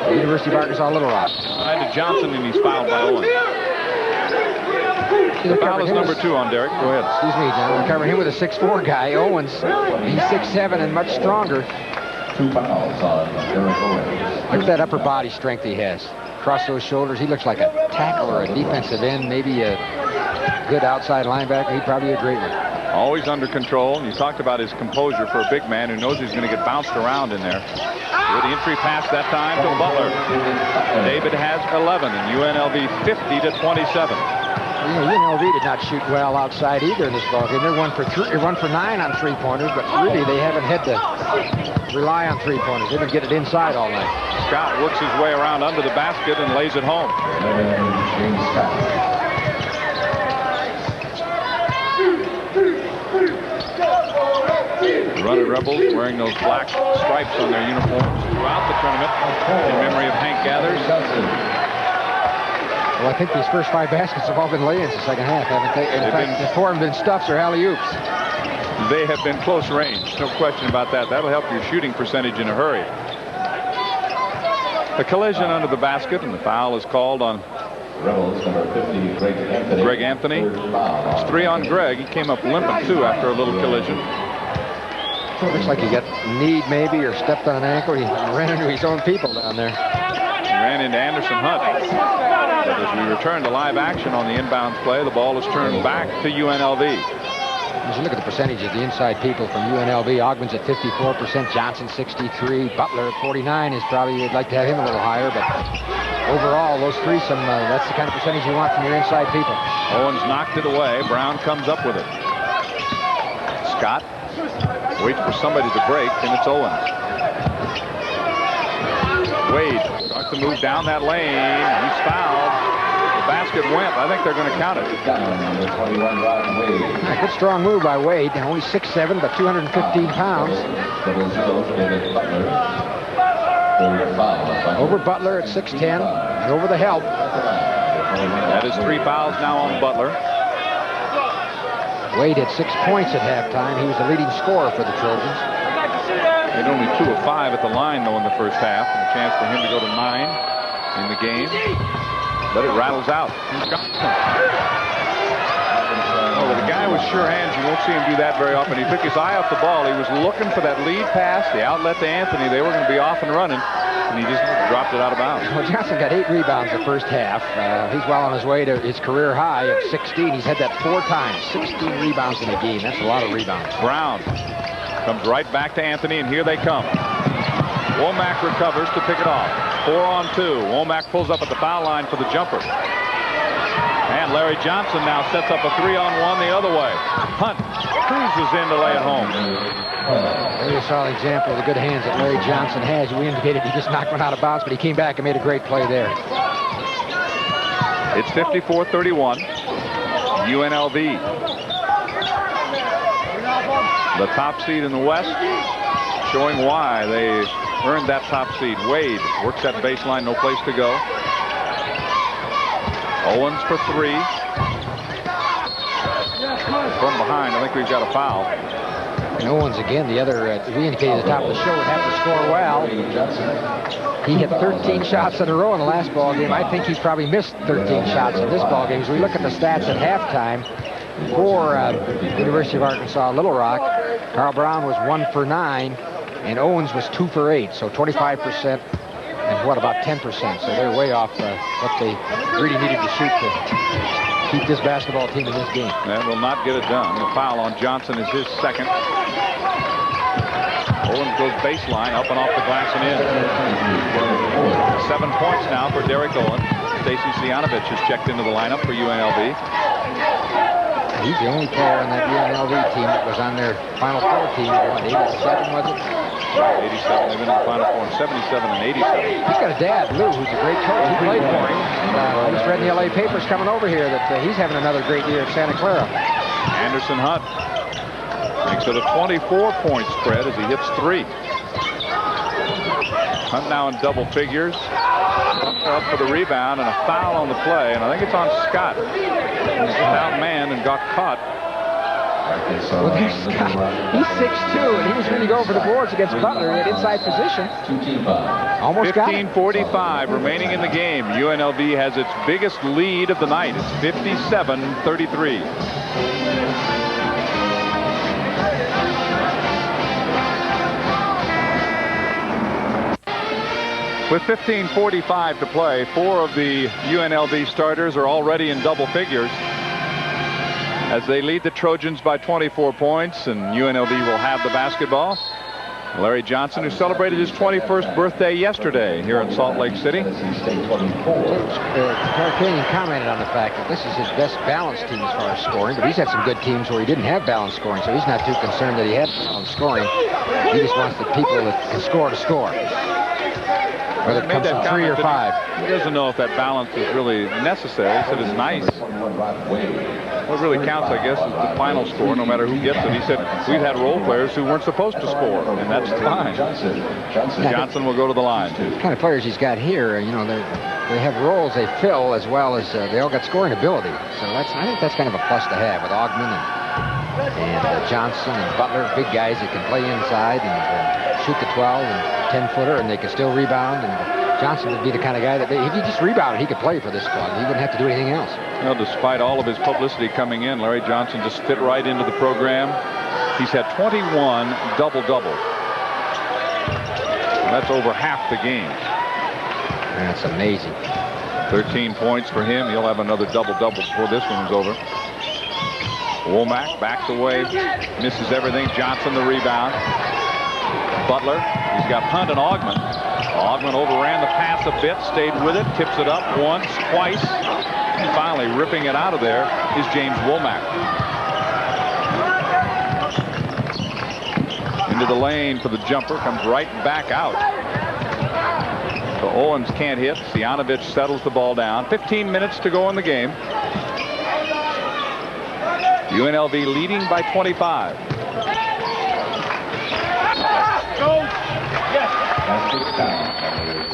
University of Arkansas Little Rock. Side to Johnson, and he's fouled by Owens. The foul is number 2 on Derek. Go ahead. Excuse me, John. We're covering him with a 6'4" guy. Owens, he's 6'7" and much stronger. 2 fouls on Derek Owens. Look at that upper body strength he has. Across those shoulders, he looks like a tackle or a defensive end, maybe a good outside linebacker. He'd probably be a great one. Always under control. And you talked about his composure for a big man who knows he's going to get bounced around in there. With the entry pass that time to Butler. David has 11 and UNLV 50-27. You know, UNLV did not shoot well outside either in this ballgame. They're 1 for 9 on three-pointers, but really they haven't had to rely on three-pointers. They've been getting it inside all night. Scott works his way around under the basket and lays it home. The Running Rebels wearing those black stripes on their uniforms throughout the tournament in memory of Hank Gathers. Well, I think these first 5 baskets have all been lay-ins the second half, haven't they? In fact, the 4 have been stuffs or alley-oops. They have been close range, no question about that. That'll help your shooting percentage in a hurry. A collision under the basket, and the foul is called on Rebels, number 50, Greg Anthony. It's 3 on Greg. He came up limping, too, after a little collision. Looks like he got kneed, maybe, or stepped on an ankle. He ran into his own people down there. He ran into Anderson Hunt. But as we return to live action on the inbounds play, the ball is turned back to UNLV. As you look at the percentage of the inside people from UNLV, Ogman's at 54%, Johnson 63, Butler at 49 is probably, you'd like to have him a little higher, but overall, those threesome, that's the kind of percentage you want from your inside people. Owens knocked it away. Brown comes up with it. Scott waits for somebody to break, and it's Owens. Wade starts to move down that lane. He's fouled. The basket went. I think they're going to count it. A good strong move by Wade. Only 6'7", but 215 pounds. Over Butler at 6'10", and over the help. That is 3 fouls now on Butler. Wade had 6 points at halftime. He was the leading scorer for the Trojans. He had only 2 of 5 at the line, though, in the first half. And a chance for him to go to 9 in the game. But it rattles out. He's got some. Oh, the guy with sure hands, you won't see him do that very often. He took his eye off the ball. He was looking for that lead pass, the outlet to Anthony. They were going to be off and running, and he just dropped it out of bounds. Well, Johnson got 8 rebounds the first half. He's well on his way to his career high of 16. He's had that 4 times. 16 rebounds in a game. That's a lot of rebounds. Brown comes right back to Anthony, and here they come. Womack recovers to pick it off. 4 on 2. Womack pulls up at the foul line for the jumper. And Larry Johnson now sets up a 3-on-1 the other way. Hunt cruises in to lay it home. Very solid example of the good hands that Larry Johnson has. We indicated he just knocked one out of bounds, but he came back and made a great play there. It's 54-31. UNLV. The top seed in the West, showing why they earned that top seed. Wade works that baseline, no place to go. Owens for 3. From behind, I think we've got a foul. And Owens again, the other, we indicated at the top of the show, would have to score well. He hit 13 shots in a row in the last ball game. I think he's probably missed 13 shots in this ball game. As we look at the stats at halftime for University of Arkansas Little Rock, Carl Brown was 1 for 9, and Owens was 2 for 8, so 25%. And what, about 10%. So they're way off what they really needed to shoot to keep this basketball team in this game. That will not get it done. The foul on Johnson is his second. Owens goes baseline, up and off the glass and in. 7 points now for Derek Owens. Stacy Cianovich has checked into the lineup for UNLV. He's the only player on that UNLV team that was on their Final Four team. What, 87 was it? 87. They've been in the Final Four in 77 and 87. He's got a dad, Lou, who's a great coach. He played for him. I just read in the LA papers coming over here that he's having another great year at Santa Clara. Anderson Hunt makes it a 24-point spread as he hits 3. Hunt now in double figures. Up for the rebound and a foul on the play, and I think it's on Scott. He's outmanned and got caught. Well, there's Scott. He's 6'2", and he was really going for the boards against Butler in inside position. Almost got it. 15:45 remaining in the game. UNLV has its biggest lead of the night. It's 57-33. With 15:45 to play, 4 of the UNLV starters are already in double figures as they lead the Trojans by 24 points, and UNLV will have the basketball. Larry Johnson, who celebrated his 21st birthday yesterday here in Salt Lake City. Tarkanian commented on the fact that this is his best balanced team as far as scoring, but he's had some good teams where he didn't have balanced scoring, so he's not too concerned that he had balanced scoring. He just wants the people that can score to score. Whether it comes from 3 or 5. He doesn't know if that balance is really necessary. He said it's nice. What really counts, I guess, is the final score, no matter who gets it. He said, we've had role players who weren't supposed to score, and that's fine. Johnson will go to the line. The kind of players he's got here, you know, they have roles they fill as well as they all got scoring ability. So I think that's kind of a plus to have with Augman and Johnson and Butler, big guys that can play inside and shoot the 12 and 10-footer, and they can still rebound. And Johnson would be the kind of guy that if he just rebounded, he could play for this squad. He wouldn't have to do anything else. Well, despite all of his publicity coming in, Larry Johnson just fit right into the program. He's had 21 double-doubles. That's over half the game. That's amazing. 13 points for him. He'll have another double-double before this one's over. Womack backs away, misses everything. Johnson the rebound. Butler, he's got Hunt and Augman. Augman overran the pass a bit, stayed with it, tips it up once, twice, and finally ripping it out of there is James Womack. Into the lane for the jumper, comes right back out. So Owens can't hit. Cianovich settles the ball down. 15 minutes to go in the game. UNLV leading by 25.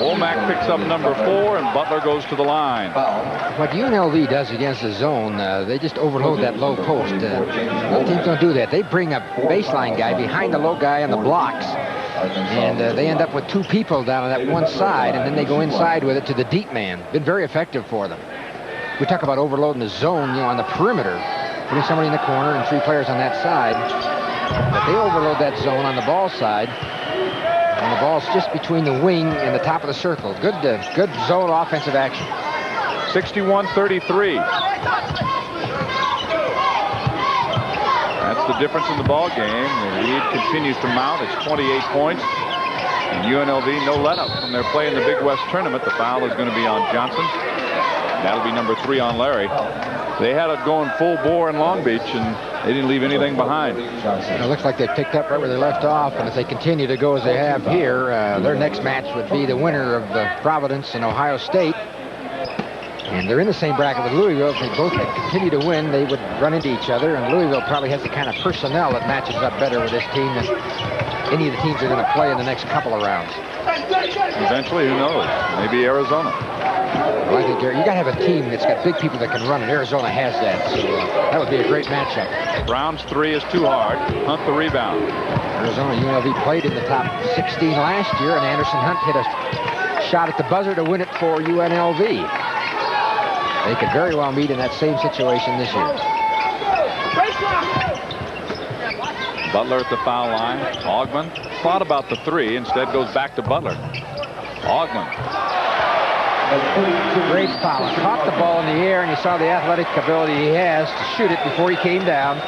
Womack picks up number 4, and Butler goes to the line. What UNLV does against the zone, they just overload that low post. Most teams don't do that. They bring a baseline guy behind the low guy on the blocks, and they end up with 2 people down on that one side, and then they go inside with it to the deep man. Been very effective for them. We talk about overloading the zone, you know, on the perimeter, putting somebody in the corner and 3 players on that side. But they overload that zone on the ball side. And the ball's just between the wing and the top of the circle. Good zone offensive action. 61-33. That's the difference in the ball game. The lead continues to mount. It's 28 points. And UNLV no let-up from their play in the Big West tournament. The foul is going to be on Johnson. That'll be number 3 on Larry. They had it going full bore in Long Beach, and they didn't leave anything behind. It looks like they picked up right where they left off, and if they continue to go as they have here, their next match would be the winner of Providence and Ohio State. And they're in the same bracket with Louisville. If they both continue to win, they would run into each other, and Louisville probably has the kind of personnel that matches up better with this team than any of the teams are going to play in the next couple of rounds. Eventually, who knows? Maybe Arizona. Well, I think you got to have a team that's got big people that can run, and Arizona has that. So that would be a great matchup. Brown's 3 is too hard. Hunt the rebound. Arizona, UNLV played in the top 16 last year, and Anderson Hunt hit a shot at the buzzer to win it for UNLV. They could very well meet in that same situation this year. Butler at the foul line. Augman thought about the 3, instead goes back to Butler. Augman Great foul. Caught the ball in the air, and you saw the athletic ability he has to shoot it before he came down.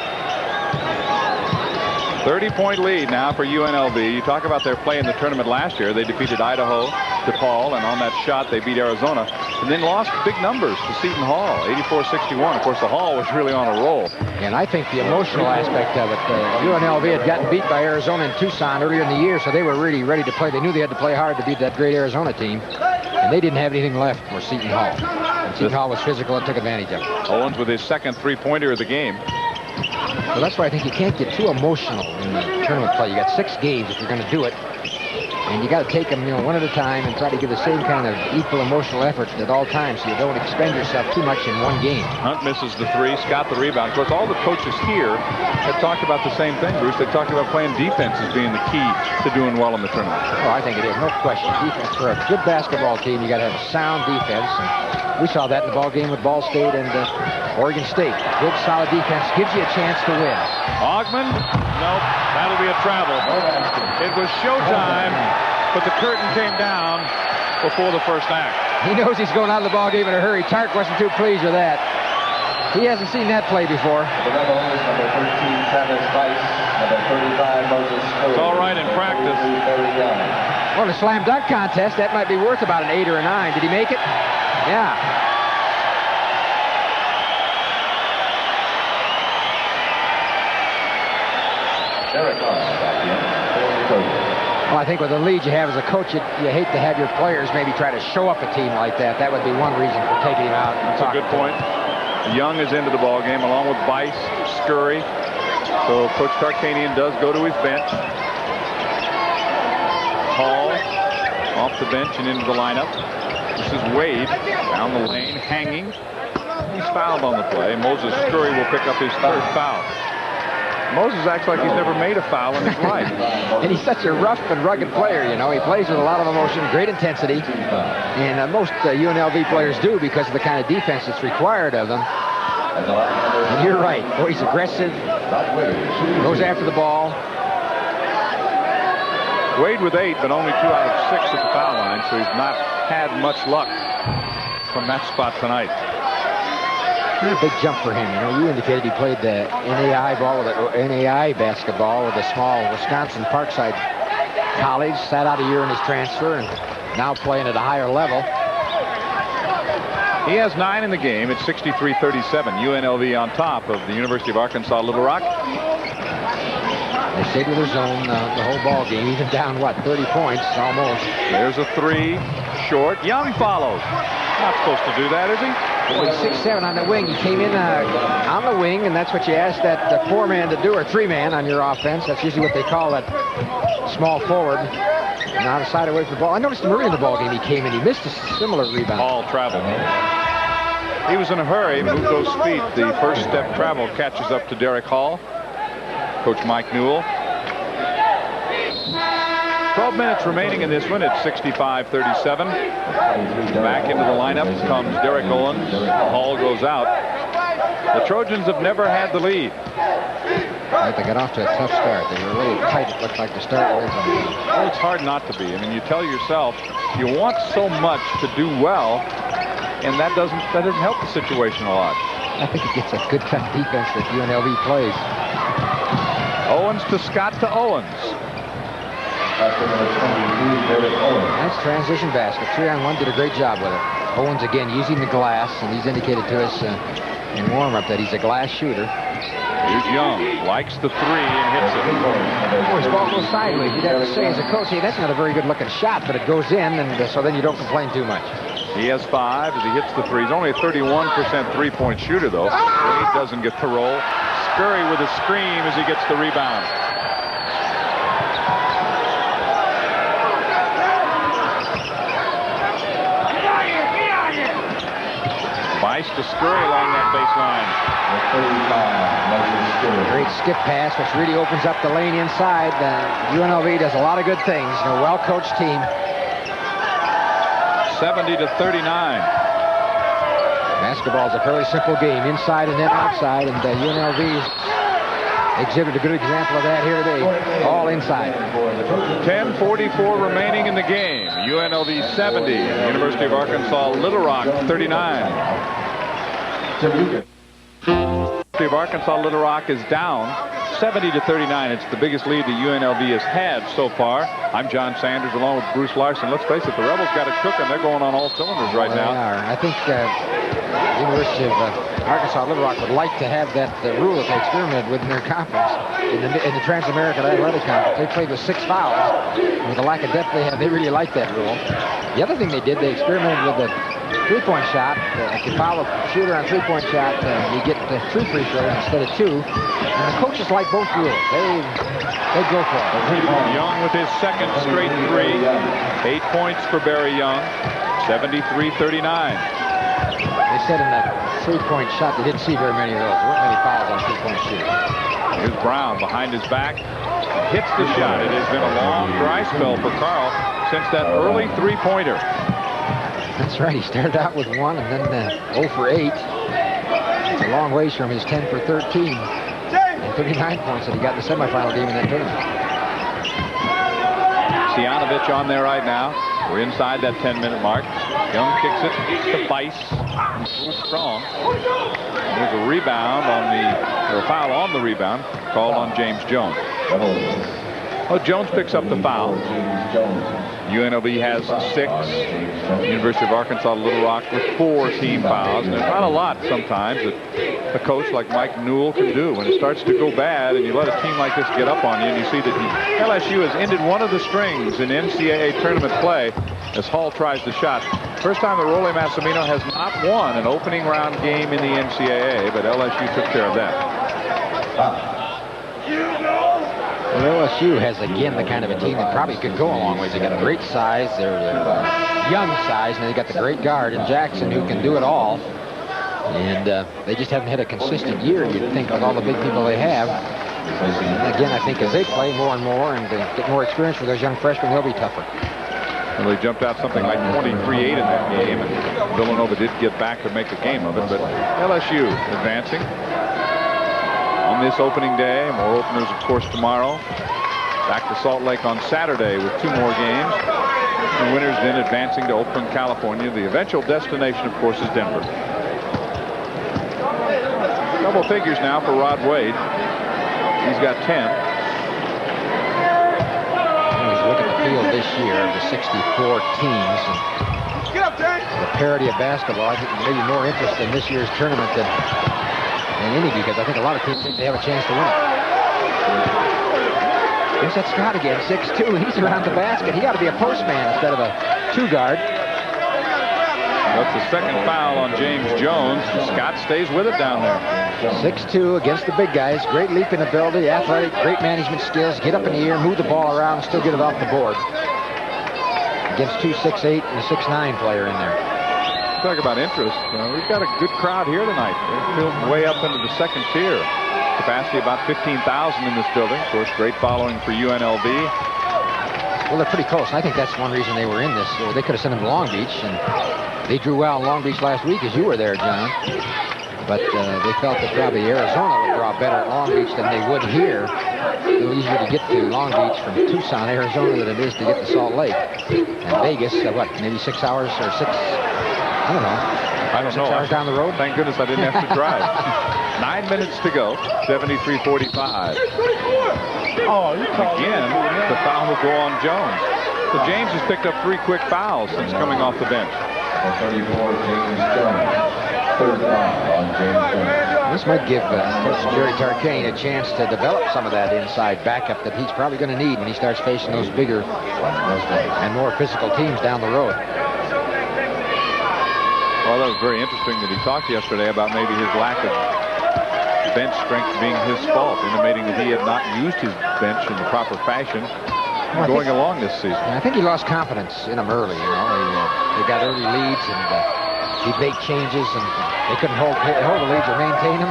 30-point lead now for UNLV. You talk about their play in the tournament last year. They defeated Idaho, DePaul, and on that shot they beat Arizona, and then lost big numbers to Seton Hall, 84-61. Of course, the Hall was really on a roll. And I think the emotional aspect of it, UNLV had gotten beat by Arizona and Tucson earlier in the year, so they were really ready to play. They knew they had to play hard to beat that great Arizona team, and they didn't have anything left for Seton Hall. And Seton Hall was physical and took advantage of it. Owens with his second three-pointer of the game. So that's why I think you can't get too emotional in the tournament play. You got 6 games if you're going to do it. And you got to take them, one at a time and try to give the same kind of equal emotional effort at all times so you don't expend yourself too much in one game. Hunt misses the 3, Scott the rebound. Of course, all the coaches here have talked about the same thing, Bruce. They talked about playing defense as being the key to doing well in the tournament. Oh, I think it is, no question. Defense for a good basketball team, you got to have a sound defense. And we saw that in the ball game with Ball State and Oregon State. Good, solid defense gives you a chance to win. Ogman? Nope, that'll be a travel. It was showtime, but the curtain came down before the first act. He knows he's going out of the ball game in a hurry. Tark wasn't too pleased with that. He hasn't seen that play before. The Rebels, number 13, Travis Weiss, number 35, Moses Scurry. It's all right in practice. Well, in a slam dunk contest, that might be worth about an 8 or a 9. Did he make it? Yeah. Well, I think with the lead you have as a coach, you hate to have your players maybe try to show up a team like that. That would be one reason for taking him out. That's a good point. Young is into the ball game along with Bice, Scurry. So Coach Tarkanian does go to his bench. Hall off the bench and into the lineup. This is Wade down the lane, hanging. He's fouled on the play. Moses Scurry will pick up his 3rd foul. Moses acts like he's never made a foul in his life. And he's such a rough and rugged player, He plays with a lot of emotion, great intensity. And most UNLV players do because of the kind of defense that's required of them. And you're right. Boy, he's aggressive. Goes after the ball. Wade with 8, but only 2 out of 6 at the foul line, so he's not had much luck from that spot tonight. A big jump for him. You indicated he played the NAI basketball with a small Wisconsin Parkside college, sat out a year in his transfer, and now playing at a higher level. He has 9 in the game. It's 63-37. UNLV on top of the University of Arkansas Little Rock. They stayed with their zone the whole ball game, even down, 30 points almost. There's a 3, short. Young follows. Not supposed to do that, is he? Well, he's 6'7" on the wing. He came in on the wing, and that's what you ask that 4-man to do, or 3-man on your offense. That's usually what they call that small forward. And out of sight away from the ball. I noticed him early in the ball game. He came in. He missed a similar rebound. Hall traveled. He was in a hurry, moved those feet. The first step travel catches up to Derek Hall. Coach Mike Newell. 12 minutes remaining in this one. It's 65-37. Back into the lineup comes Derek Owens. Hall goes out. The Trojans have never had the lead. They got off to a tough start. They were a little tight, it looked like, to start with. Well, it's hard not to be. I mean, you tell yourself you want so much to do well, and that doesn't help the situation a lot. I think it gets a good, tough defense that UNLV plays. Owens to Scott to Owens. Nice transition basket. 3-on-1, did a great job with it. Owens again using the glass, and he's indicated to us in warm-up that he's a glass shooter. Here's Young, likes the 3 and hits it. Oh, his ball goes sideways. You'd have to say as a coach, hey, that's not a very good-looking shot, but it goes in, and so then you don't complain too much. He has 5 as he hits the 3. He's only a 31% three-point shooter, though. He doesn't get the roll. Scurry with a scream as he gets the rebound. Bice to Scurry along that baseline. Great skip pass, which really opens up the lane inside. UNLV does a lot of good things. A well-coached team. 70-39. Basketball is a fairly simple game, inside and then outside, and UNLV exhibited a good example of that here today. All inside. 10:44 remaining in the game. UNLV 70, University of Arkansas Little Rock 39. University of Arkansas Little Rock is down 70-39. It's the biggest lead that UNLV has had so far. I'm John Sanders along with Bruce Larson. Let's face it, the Rebels got it cooking. They're going on all cylinders right now. They are. I think the University of Arkansas Little Rock would like to have that rule that they experimented with in their conference, in the Trans-American Athletic Conference. They played with 6 fouls. With the lack of depth they have, they really like that rule. The other thing they did, they experimented with the three-point shot. If you foul a shooter on three-point shot, you get 3 free throws instead of 2. And the coaches like both rules. They go for it. Young with his second straight 3. 8 points for Barry Young. 73-39. They said in the three-point shot they didn't see very many of those. There weren't many fouls on three-point shooting. Here's Brown behind his back. Hits the shot. It has been a long dry spell for Carl since that early three-pointer. That's right. He started out with 1 and then 0 for 8. It's a long ways from his 10 for 13 and 39 points that he got in the semifinal game in that tournament. Cianovich on there right now. We're inside that 10-minute mark. Young kicks it to Bice. He's a little strong. And there's a rebound or a foul on the rebound called on James Jones. Oh, Jones picks up the foul. UNLV has 6. University of Arkansas Little Rock with 4 team fouls. And there's not a lot sometimes that a coach like Mike Newell can do. When it starts to go bad and you let a team like this get up on you, and you see that LSU has ended one of the strings in NCAA tournament play as Hall tries the shot. First time that Rollie Massimino has not won an opening round game in the NCAA, but LSU took care of that. Well, LSU has, again, the kind of a team that probably could go a long way. They got a great size. They're young size, and they got the great guard in Jackson who can do it all. And they just haven't had a consistent year, you'd think, with all the big people they have. And again, I think as they play more and more and get more experience with those young freshmen, they'll be tougher. Well, they jumped out something like 23-8 in that game, and Villanova did get back to make a game of it. But LSU advancing on this opening day. More openers, of course, tomorrow. Back to Salt Lake on Saturday with 2 more games. The winners then advancing to Oakland, California. The eventual destination, of course, is Denver. Double figures now for Rod Wade. He's got 10. Look at the field this year of the 64 teams. The parity of basketball, I think maybe more interest in this year's tournament than any, because I think a lot of teams think they have a chance to win it. There's that Scott again, 6'2". He's around the basket. He got to be a postman instead of a 2-guard. That's the second foul on James Jones. Scott stays with it down there. 6'2" against the big guys. Great leaping ability, athletic, great management skills. Get up in the air, move the ball around, and still get it off the board. Against 2 6'8" and a 6'9" player in there. Talk about interest. We've got a good crowd here tonight. They're filled way up into the second tier. Capacity about 15,000 in this building. Of course, great following for UNLV. Well, they're pretty close. I think that's one reason they were in this. They could have sent them to Long Beach, and they drew well in Long Beach last week, as you were there, John. But they felt that probably Arizona would draw better at Long Beach than they would here. It's a little easier to get to Long Beach from Tucson, Arizona, than it is to get to Salt Lake. And Vegas, what, maybe 6 hours or 6? I don't know. 6 hours down the road? Thank goodness I didn't have to drive. 9 minutes to go. 73-45. Again, the foul will go on Jones. So James has picked up 3 quick fouls since coming off the bench. This might give Coach Jerry Tarkanian a chance to develop some of that inside backup that he's probably going to need when he starts facing those bigger and more physical teams down the road. Well, that was very interesting that he talked yesterday about maybe his lack of bench strength being his fault, intimating that he had not used his bench in the proper fashion going along this season. I think he lost confidence in them early, you know. They got early leads, and he'd make changes, and they couldn't hold the leads or maintain them.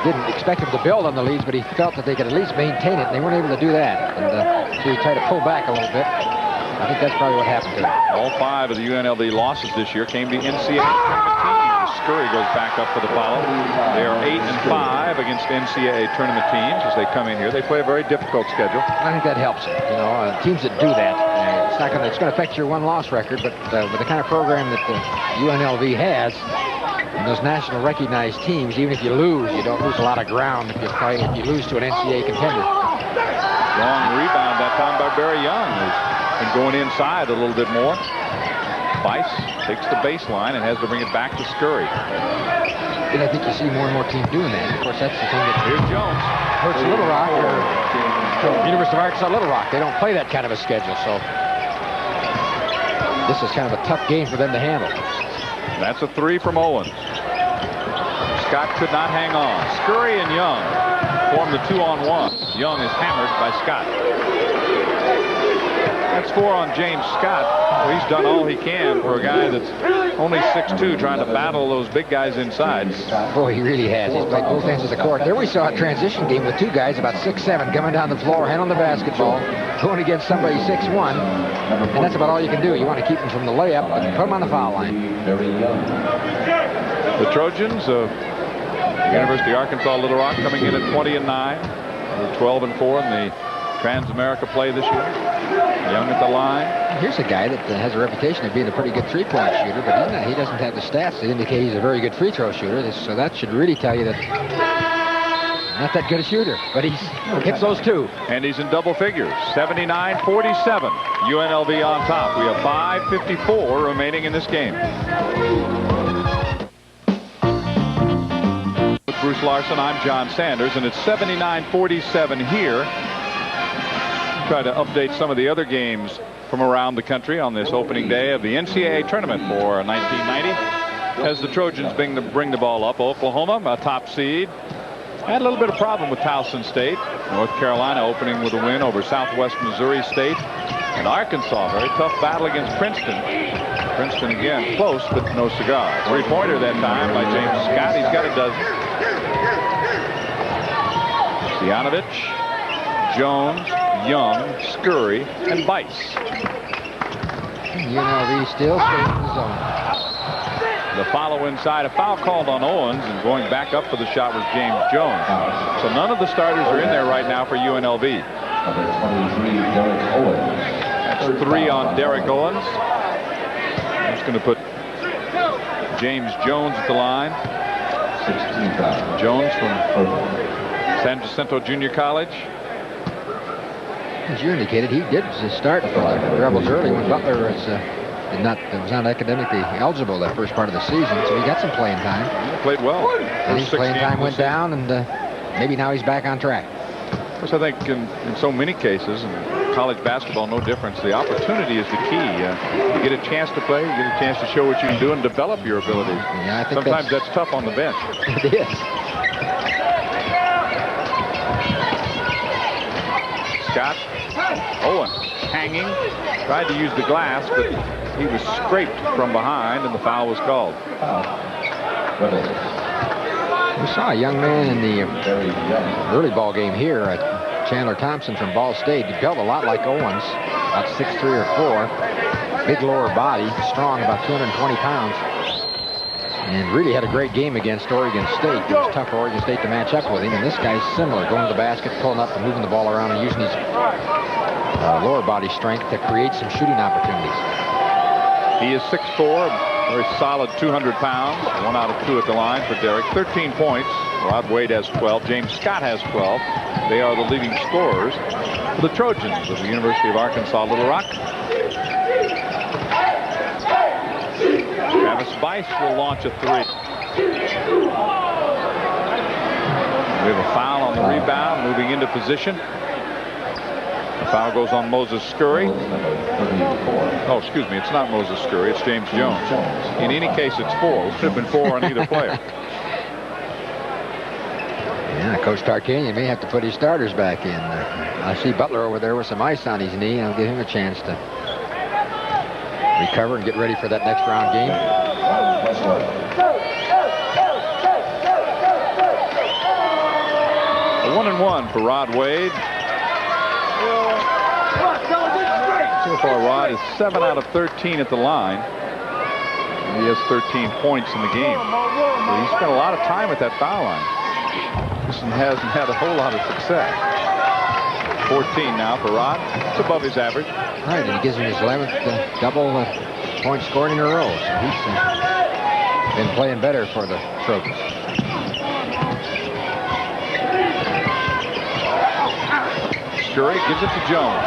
Didn't expect him to build on the leads, but he felt that they could at least maintain it, and they weren't able to do that. And so he tried to pull back a little bit. I think that's probably what happened to him. All 5 of the UNLV losses this year came to NCAA tournament teams. Scurry goes back up for the follow. They are 8-5 against NCAA tournament teams as they come in here. They play a very difficult schedule. I think that helps them. You know, teams that do that, it's going to affect your win-loss record, but with the kind of program that UNLV has, and those national recognized teams, even if you lose, you don't lose a lot of ground if you lose to an NCAA contender. Long rebound that time by Barry Young, who's been going inside a little bit more. Bice takes the baseline and has to bring it back to Scurry. And I think you see more and more teams doing that. Of course, that's the thing that Here's Jones. hurts Little Rock or University of Arkansas Little Rock. They don't play that kind of a schedule, so this is kind of a tough game for them to handle. That's a 3 from Owens. Scott could not hang on. Scurry and Young form the 2-on-1. Young is hammered by Scott. That's 4 on James Scott. Well, he's done all he can for a guy that's only 6'2", trying to battle those big guys inside. Boy, he really has. He's played both ends of the court. There we saw a transition game with two guys about 6'7", coming down the floor, handling the basketball, going against somebody 6'1", and that's about all you can do. You want to keep them from the layup, but put them on the foul line. The Trojans of University of Arkansas Little Rock coming in at 20-9. They're 12-4 in the Trans-America play this year. Young at the line. Here's a guy that has a reputation of being a pretty good three-point shooter, but he doesn't have the stats that indicate he's a very good free throw shooter. So that should really tell you that not that good a shooter, but he hits those two. And he's in double figures. 79-47. UNLV on top. We have 5:54 remaining in this game. With Bruce Larson, I'm John Sanders, and it's 79-47 here. Try to update some of the other games from around the country on this opening day of the NCAA tournament for 1990. As the Trojans bring the ball up, Oklahoma, a top seed, had a little bit of problem with Towson State. North Carolina opening with a win over Southwest Missouri State. And Arkansas, very tough battle against Princeton. Princeton again, close, but no cigar. Three-pointer that time by James Scott. He's got a dozen. Stianovich, Jones, Young, Scurry, and Bice. UNLV still stays in the zone. The follow inside, a foul called on Owens, and going back up for the shot was James Jones. So none of the starters are in there right now for UNLV. That's 3 on Derek Owens. That's going to put James Jones at the line. Jones from San Jacinto Junior College. As you indicated, he did start for the Rebels early when Butler was not academically eligible that first part of the season, so he got some playing time. He played well. And his playing time went down, and maybe now he's back on track. Of course, I think in so many cases, and college basketball no difference, the opportunity is the key. You get a chance to play, you get a chance to show what you can do and develop your abilities. Yeah, I think sometimes that's tough on the bench. It is. Scott, Owen hanging, tried to use the glass, but he was scraped from behind, and the foul was called. We saw a young man in the early ball game here, Chandler Thompson from Ball State. He built a lot like Owens, about 6'3" or 4. Big lower body, strong, about 220 pounds. And really had a great game against Oregon State. It was tough for Oregon State to match up with him. And this guy's similar, going to the basket, pulling up and moving the ball around and using his lower body strength to create some shooting opportunities. He is 6'4", very solid 200 pounds. 1 out of 2 at the line for Derek. 13 points. Rod Wade has 12. James Scott has 12. They are the leading scorers for the Trojans of the University of Arkansas Little Rock. Travis Bice will launch a 3. We have a foul on the rebound, moving into position. The foul goes on Moses Scurry. Oh, excuse me, it's not Moses Scurry, it's James Jones. In any case, it's 4. It should have been 4 on either player. Yeah, Coach Tarkanian may have to put his starters back in. I see Butler over there with some ice on his knee. I'll give him a chance to recover and get ready for that next round game. A 1-and-1 for Rod Wade. So far, Rod is 7 out of 13 at the line. He has 13 points in the game. So he spent a lot of time at that foul line. Just hasn't had a whole lot of success. 14 now for Rod. It's above his average. Right, and he gives him his 11th double point scoring in a row. So he's been playing better for the Trojans. Scurry gives it to Jones.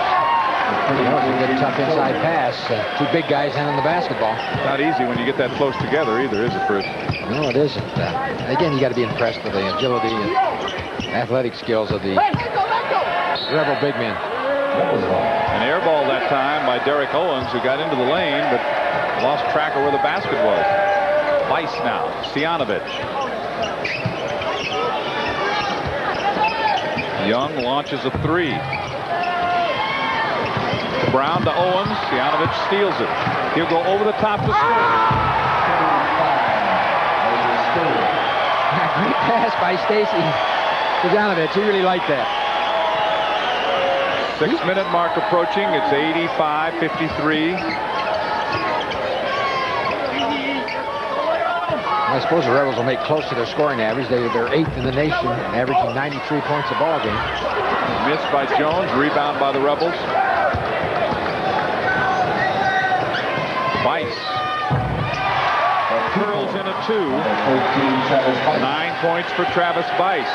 That was a good tough inside pass. Two big guys handling the basketball. Not easy when you get that close together either, is it, Chris? No, it isn't. Again, you got to be impressed with the agility and athletic skills of the Rebel big men. An air ball that time by Derek Owens, who got into the lane but lost track of where the basket was. Weiss now. Stianovich. Young launches a three. Brown to Owens. Stianovich steals it. He'll go over the top to score. Great pass by Stacy Stianovich. He really liked that. 6-minute mark approaching. It's 85-53. I suppose the Rebels will make close to their scoring average. They're 8th in the nation, averaging 93 points a ball game. Missed by Jones. Rebound by the Rebels. Weiss curls in a 2. 9 points for Travis Weiss.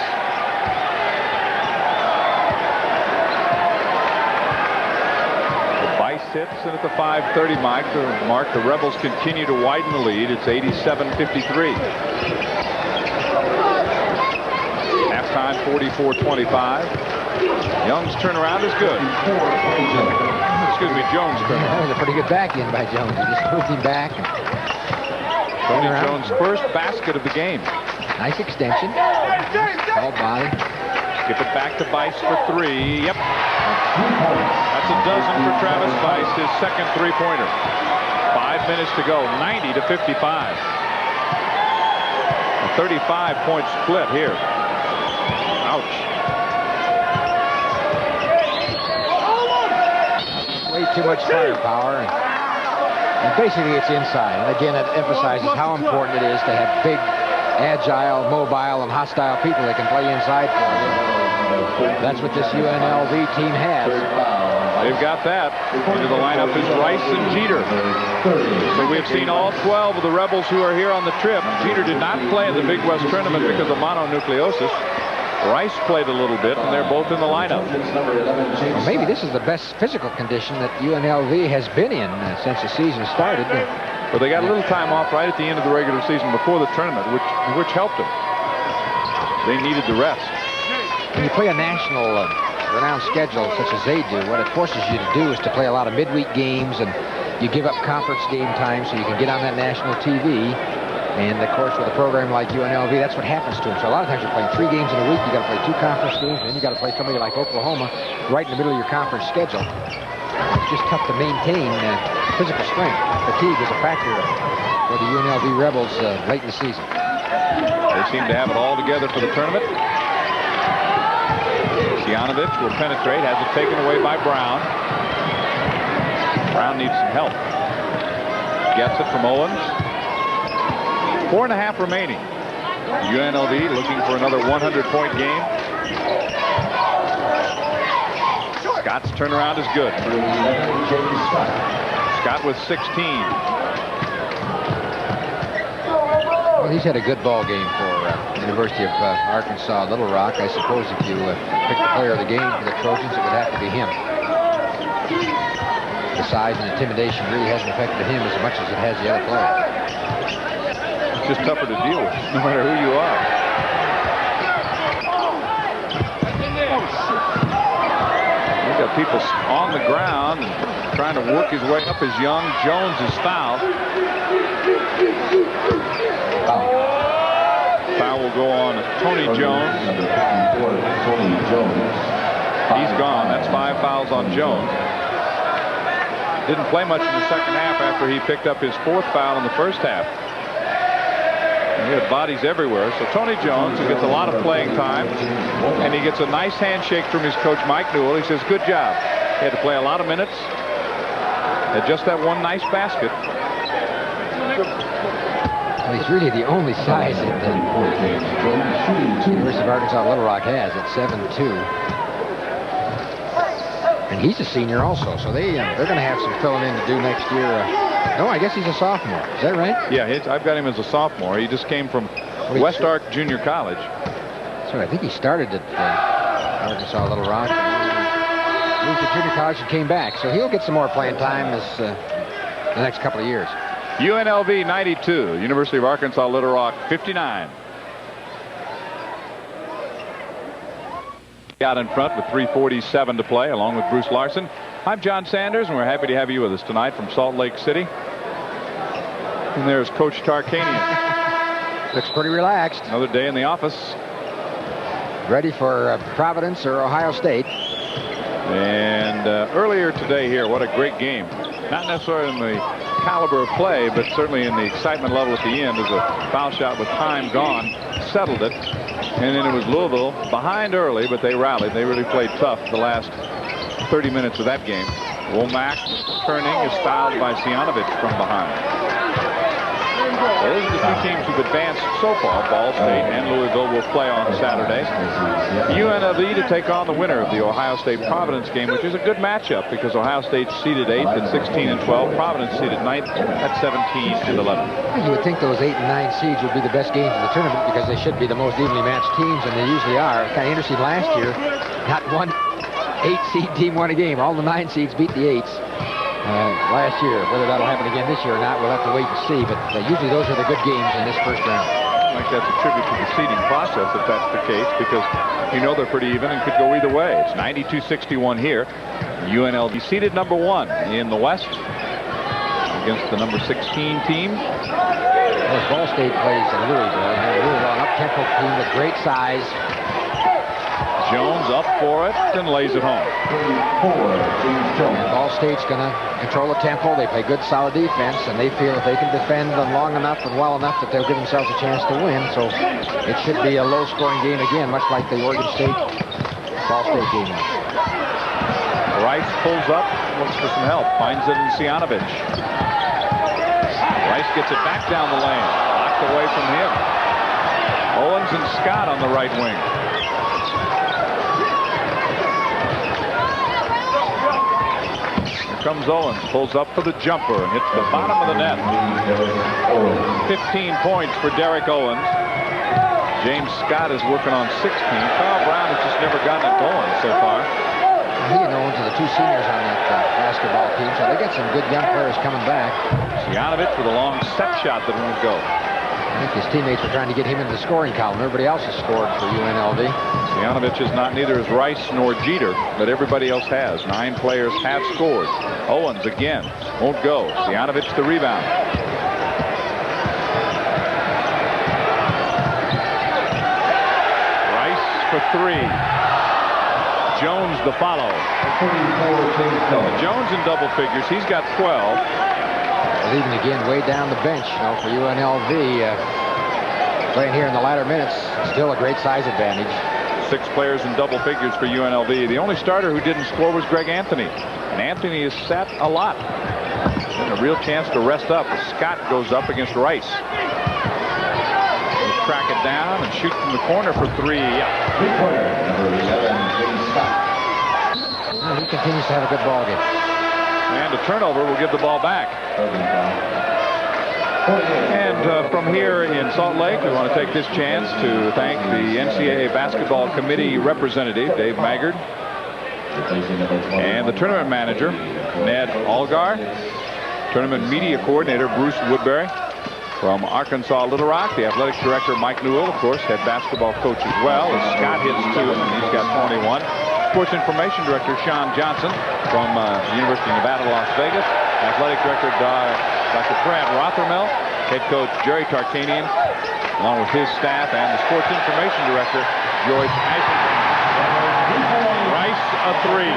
Weiss hits, and at the 5:30 mark, the Rebels continue to widen the lead. It's 87-53. Halftime 44-25. Young's turnaround is good. Excuse me, Jones' turnaround. That was a pretty good back end by Jones. He just moved him back. Tony Jones' first basket of the game. Nice extension. Ball body. Skip it back to Weiss for 3. Yep. That's a dozen for Travis Weiss, his second three-pointer. 5 minutes to go, 90-55. A 35-point split here. Ouch. Way too much firepower. And basically it's inside. And again, it emphasizes how important it is to have big, agile, mobile, and hostile people that can play inside for you. That's what this UNLV team has. They've got that. Into the lineup is Rice and Jeter. So we've seen all 12 of the Rebels who are here on the trip. Jeter did not play in the Big West tournament because of mononucleosis. Rice played a little bit, and they're both in the lineup. Well, maybe this is the best physical condition that UNLV has been in since the season started. Well, they got a little time off right at the end of the regular season before the tournament, which helped them. They needed the rest. When you play a national renowned schedule such as they do, what it forces you to do is to play a lot of midweek games, and you give up conference game time so you can get on that national TV. And, of course, with a program like UNLV, that's what happens to them. So a lot of times you're playing 3 games in a week. You got to play 2 conference games, and then you got to play somebody like Oklahoma right in the middle of your conference schedule. It's just tough to maintain physical strength. Fatigue is a factor for the UNLV Rebels late in the season. They seem to have it all together for the tournament. Stianovich will penetrate, has it taken away by Brown. Brown needs some help. Gets it from Owens. 4.5 remaining. UNLV looking for another 100-point game. Scott's turnaround is good. Scott with 16. Well, he's had a good ball game for University of Arkansas Little Rock. I suppose if you pick the player of the game for the Trojans, it would have to be him. The size and intimidation really hasn't affected him as much as it has the other players. Just tougher to deal with, no matter who you are. We've got people on the ground and trying to work his way up as Young. Jones is fouled. Foul will go on Tony Jones. He's gone. That's 5 fouls on Jones. Didn't play much in the second half after he picked up his 4th foul in the first half. He had bodies everywhere. So Tony Jones, who gets a lot of playing time, and he gets a nice handshake from his coach, Mike Newell. He says, good job. He had to play a lot of minutes. Had just that one nice basket. He's really the only size that the University of Arkansas Little Rock has at 7'2". And he's a senior also, so they're going to have some filling in to do next year. No, I guess he's a sophomore. Is that right? Yeah, I've got him as a sophomore. He just came from West Ark Junior College. So I think he started at Arkansas Little Rock. Moved to junior college and came back, so he'll get some more playing time as the next couple of years. UNLV 92, University of Arkansas Little Rock 59. Out in front with 3:47 to play, along with Bruce Larson. I'm John Sanders, and we're happy to have you with us tonight from Salt Lake City. And there's Coach Tarkanian. Looks pretty relaxed. Another day in the office. Ready for Providence or Ohio State. And earlier today here, what a great game. Not necessarily in the caliber of play, but certainly in the excitement level at the end, as a foul shot with time gone settled it. And then it was Louisville behind early, but they rallied. They really played tough the last 30 minutes of that game. Womack turning is fouled by Sianovich from behind. Those are the two teams who've advanced so far. Ball State and Louisville will play on Saturday. UNLV to take on the winner of the Ohio State-Providence game, which is a good matchup because Ohio State seeded 8th at 16 and 12. Providence seeded 9th at 17 and 11. You would think those 8 and 9 seeds would be the best games in the tournament because they should be the most evenly matched teams, and they usually are. Kind of interesting last year, not one 8-seed team won a game. All the 9 seeds beat the 8s. Last year. Whether that'll happen again this year or not, we'll have to wait and see. But usually those are the good games in this first round. I think that's a tribute to the seeding process if that's the case, because they're pretty even and could go either way. It's 92-61 here. UNLV seeded number 1 in the West against the number 16 team. As Ball State plays in Louisville, they're a really long up-tempo team with great size. Jones up for it and lays it home. Ball State's going to control the tempo. They play good, solid defense, and they feel if they can defend them long enough and well enough that they'll give themselves a chance to win. So it should be a low-scoring game again, much like the Oregon State-Ball State game. Rice pulls up, looks for some help, finds it in Sianovich. Rice gets it back down the lane, knocked away from him. Owens and Scott on the right wing. Comes Owens, pulls up for the jumper and hits the bottom of the net. 15 points for Derek Owens. James Scott is working on 16. Carl Brown has just never gotten it going so far. He and Owens are the 2 seniors on that basketball team, so they got some good young players coming back. Sianovich with a long set shot that won't go. I think his teammates were trying to get him into the scoring column. Everybody else has scored for UNLV. Sianovich is not neither as Rice nor Jeter, but everybody else has. 9 players have scored. Owens again won't go. Sianovich the rebound. Rice for 3. Jones the follow. Jones in double figures. He's got 12. Leaving again way down the bench for UNLV. Playing here in the latter minutes, still a great size advantage. 6 players in double figures for UNLV. The only starter who didn't score was Greg Anthony. And Anthony is sat a lot. And a real chance to rest up. Scott goes up against Rice. He'll track it down and shoot from the corner for 3. He continues to have a good ball game. And a turnover will give the ball back. And from here in Salt Lake, we want to take this chance to thank the NCAA Basketball Committee representative, Dave Maggard, and the tournament manager, Ned Algar, tournament media coordinator, Bruce Woodbury, from Arkansas Little Rock, the athletic director, Mike Newell, of course, head basketball coach as well, as Scott hits 2, and he's got 21. Sports Information Director Sean Johnson from the University of Nevada, Las Vegas. Athletic Director Dr. Brad Rothermel. Head Coach Jerry Tarkanian, along with his staff, and the Sports Information Director George Eisenberg. Rice a 3.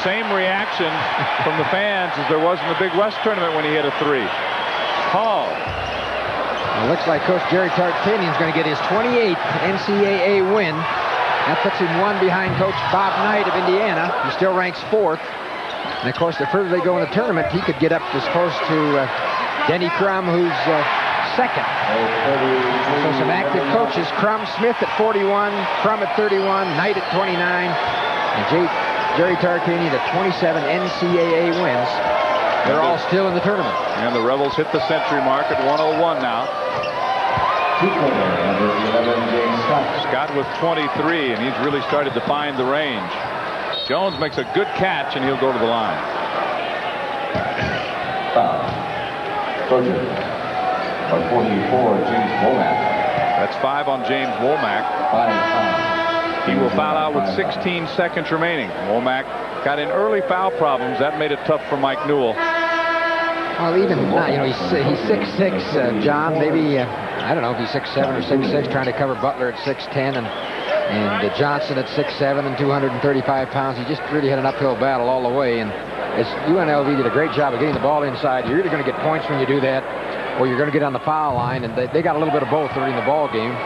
Same reaction from the fans as there was in the Big West tournament when he hit a 3. Hall. It looks like Coach Jerry Tarkanian is going to get his 28th NCAA win. That puts him 1 behind Coach Bob Knight of Indiana. He still ranks 4th. And, of course, the further they go in the tournament, he could get up as close to Denny Crum, who's second. So some active coaches. Crum, Smith at 41, Crum at 31, Knight at 29, and Jerry Tarkanian at 27 NCAA wins. They're all still in the tournament. And the Rebels hit the century mark at 101 now. Scott with 23, and he's really started to find the range. Jones makes a good catch, and he'll go to the line. On 44, James Womack. That's 5 on James Womack. He will foul out with 16 seconds remaining. Womack got in early foul problems. That made it tough for Mike Newell. Well, even now, you know, he's 6'6", John. Maybe, I don't know if he's 6'7" or 6'6", trying to cover Butler at 6'10", and Johnson at 6'7" and 235 pounds. He just really had an uphill battle all the way. And as UNLV did a great job of getting the ball inside, you're either going to get points when you do that, or you're going to get on the foul line, and they got a little bit of both during the ball game,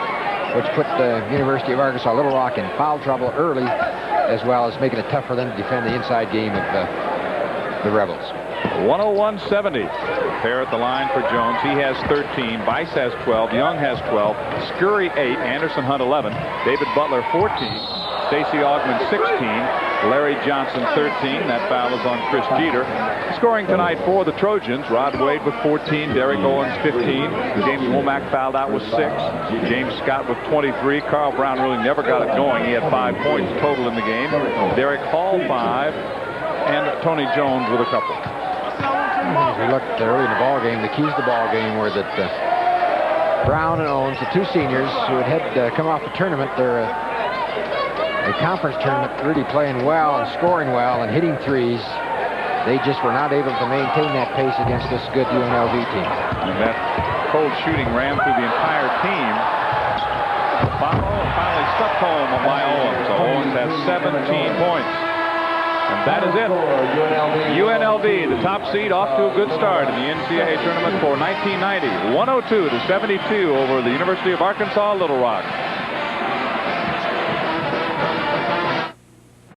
which put the University of Arkansas Little Rock in foul trouble early, as well as making it tough for them to defend the inside game of the Rebels. 101-70. Pair at the line for Jones. He has 13. Bice has 12. Young has 12. Scurry 8. Anderson Hunt 11. David Butler 14. Stacey Augman 16. Larry Johnson 13. That foul is on Chris Jeter. Scoring tonight for the Trojans, Rod Wade with 14. Derek Owens 15. James Womack fouled out with 6. James Scott with 23. Carl Brown really never got it going. He had 5 points total in the game. Derek Hall 5. And Tony Jones with a couple. As we looked early in the ball game, the keys to the ball game were that Brown and Owens, the two seniors who had come off the tournament, their conference tournament, really playing well and scoring well and hitting threes. They just were not able to maintain that pace against this good UNLV team. And that cold shooting ran through the entire team. Finally stuck home by Owens. So Owens has 17 points. And that is it. UNLV, the top seed, off to a good start in the NCAA tournament for 1990. 102-72 over the University of Arkansas Little Rock.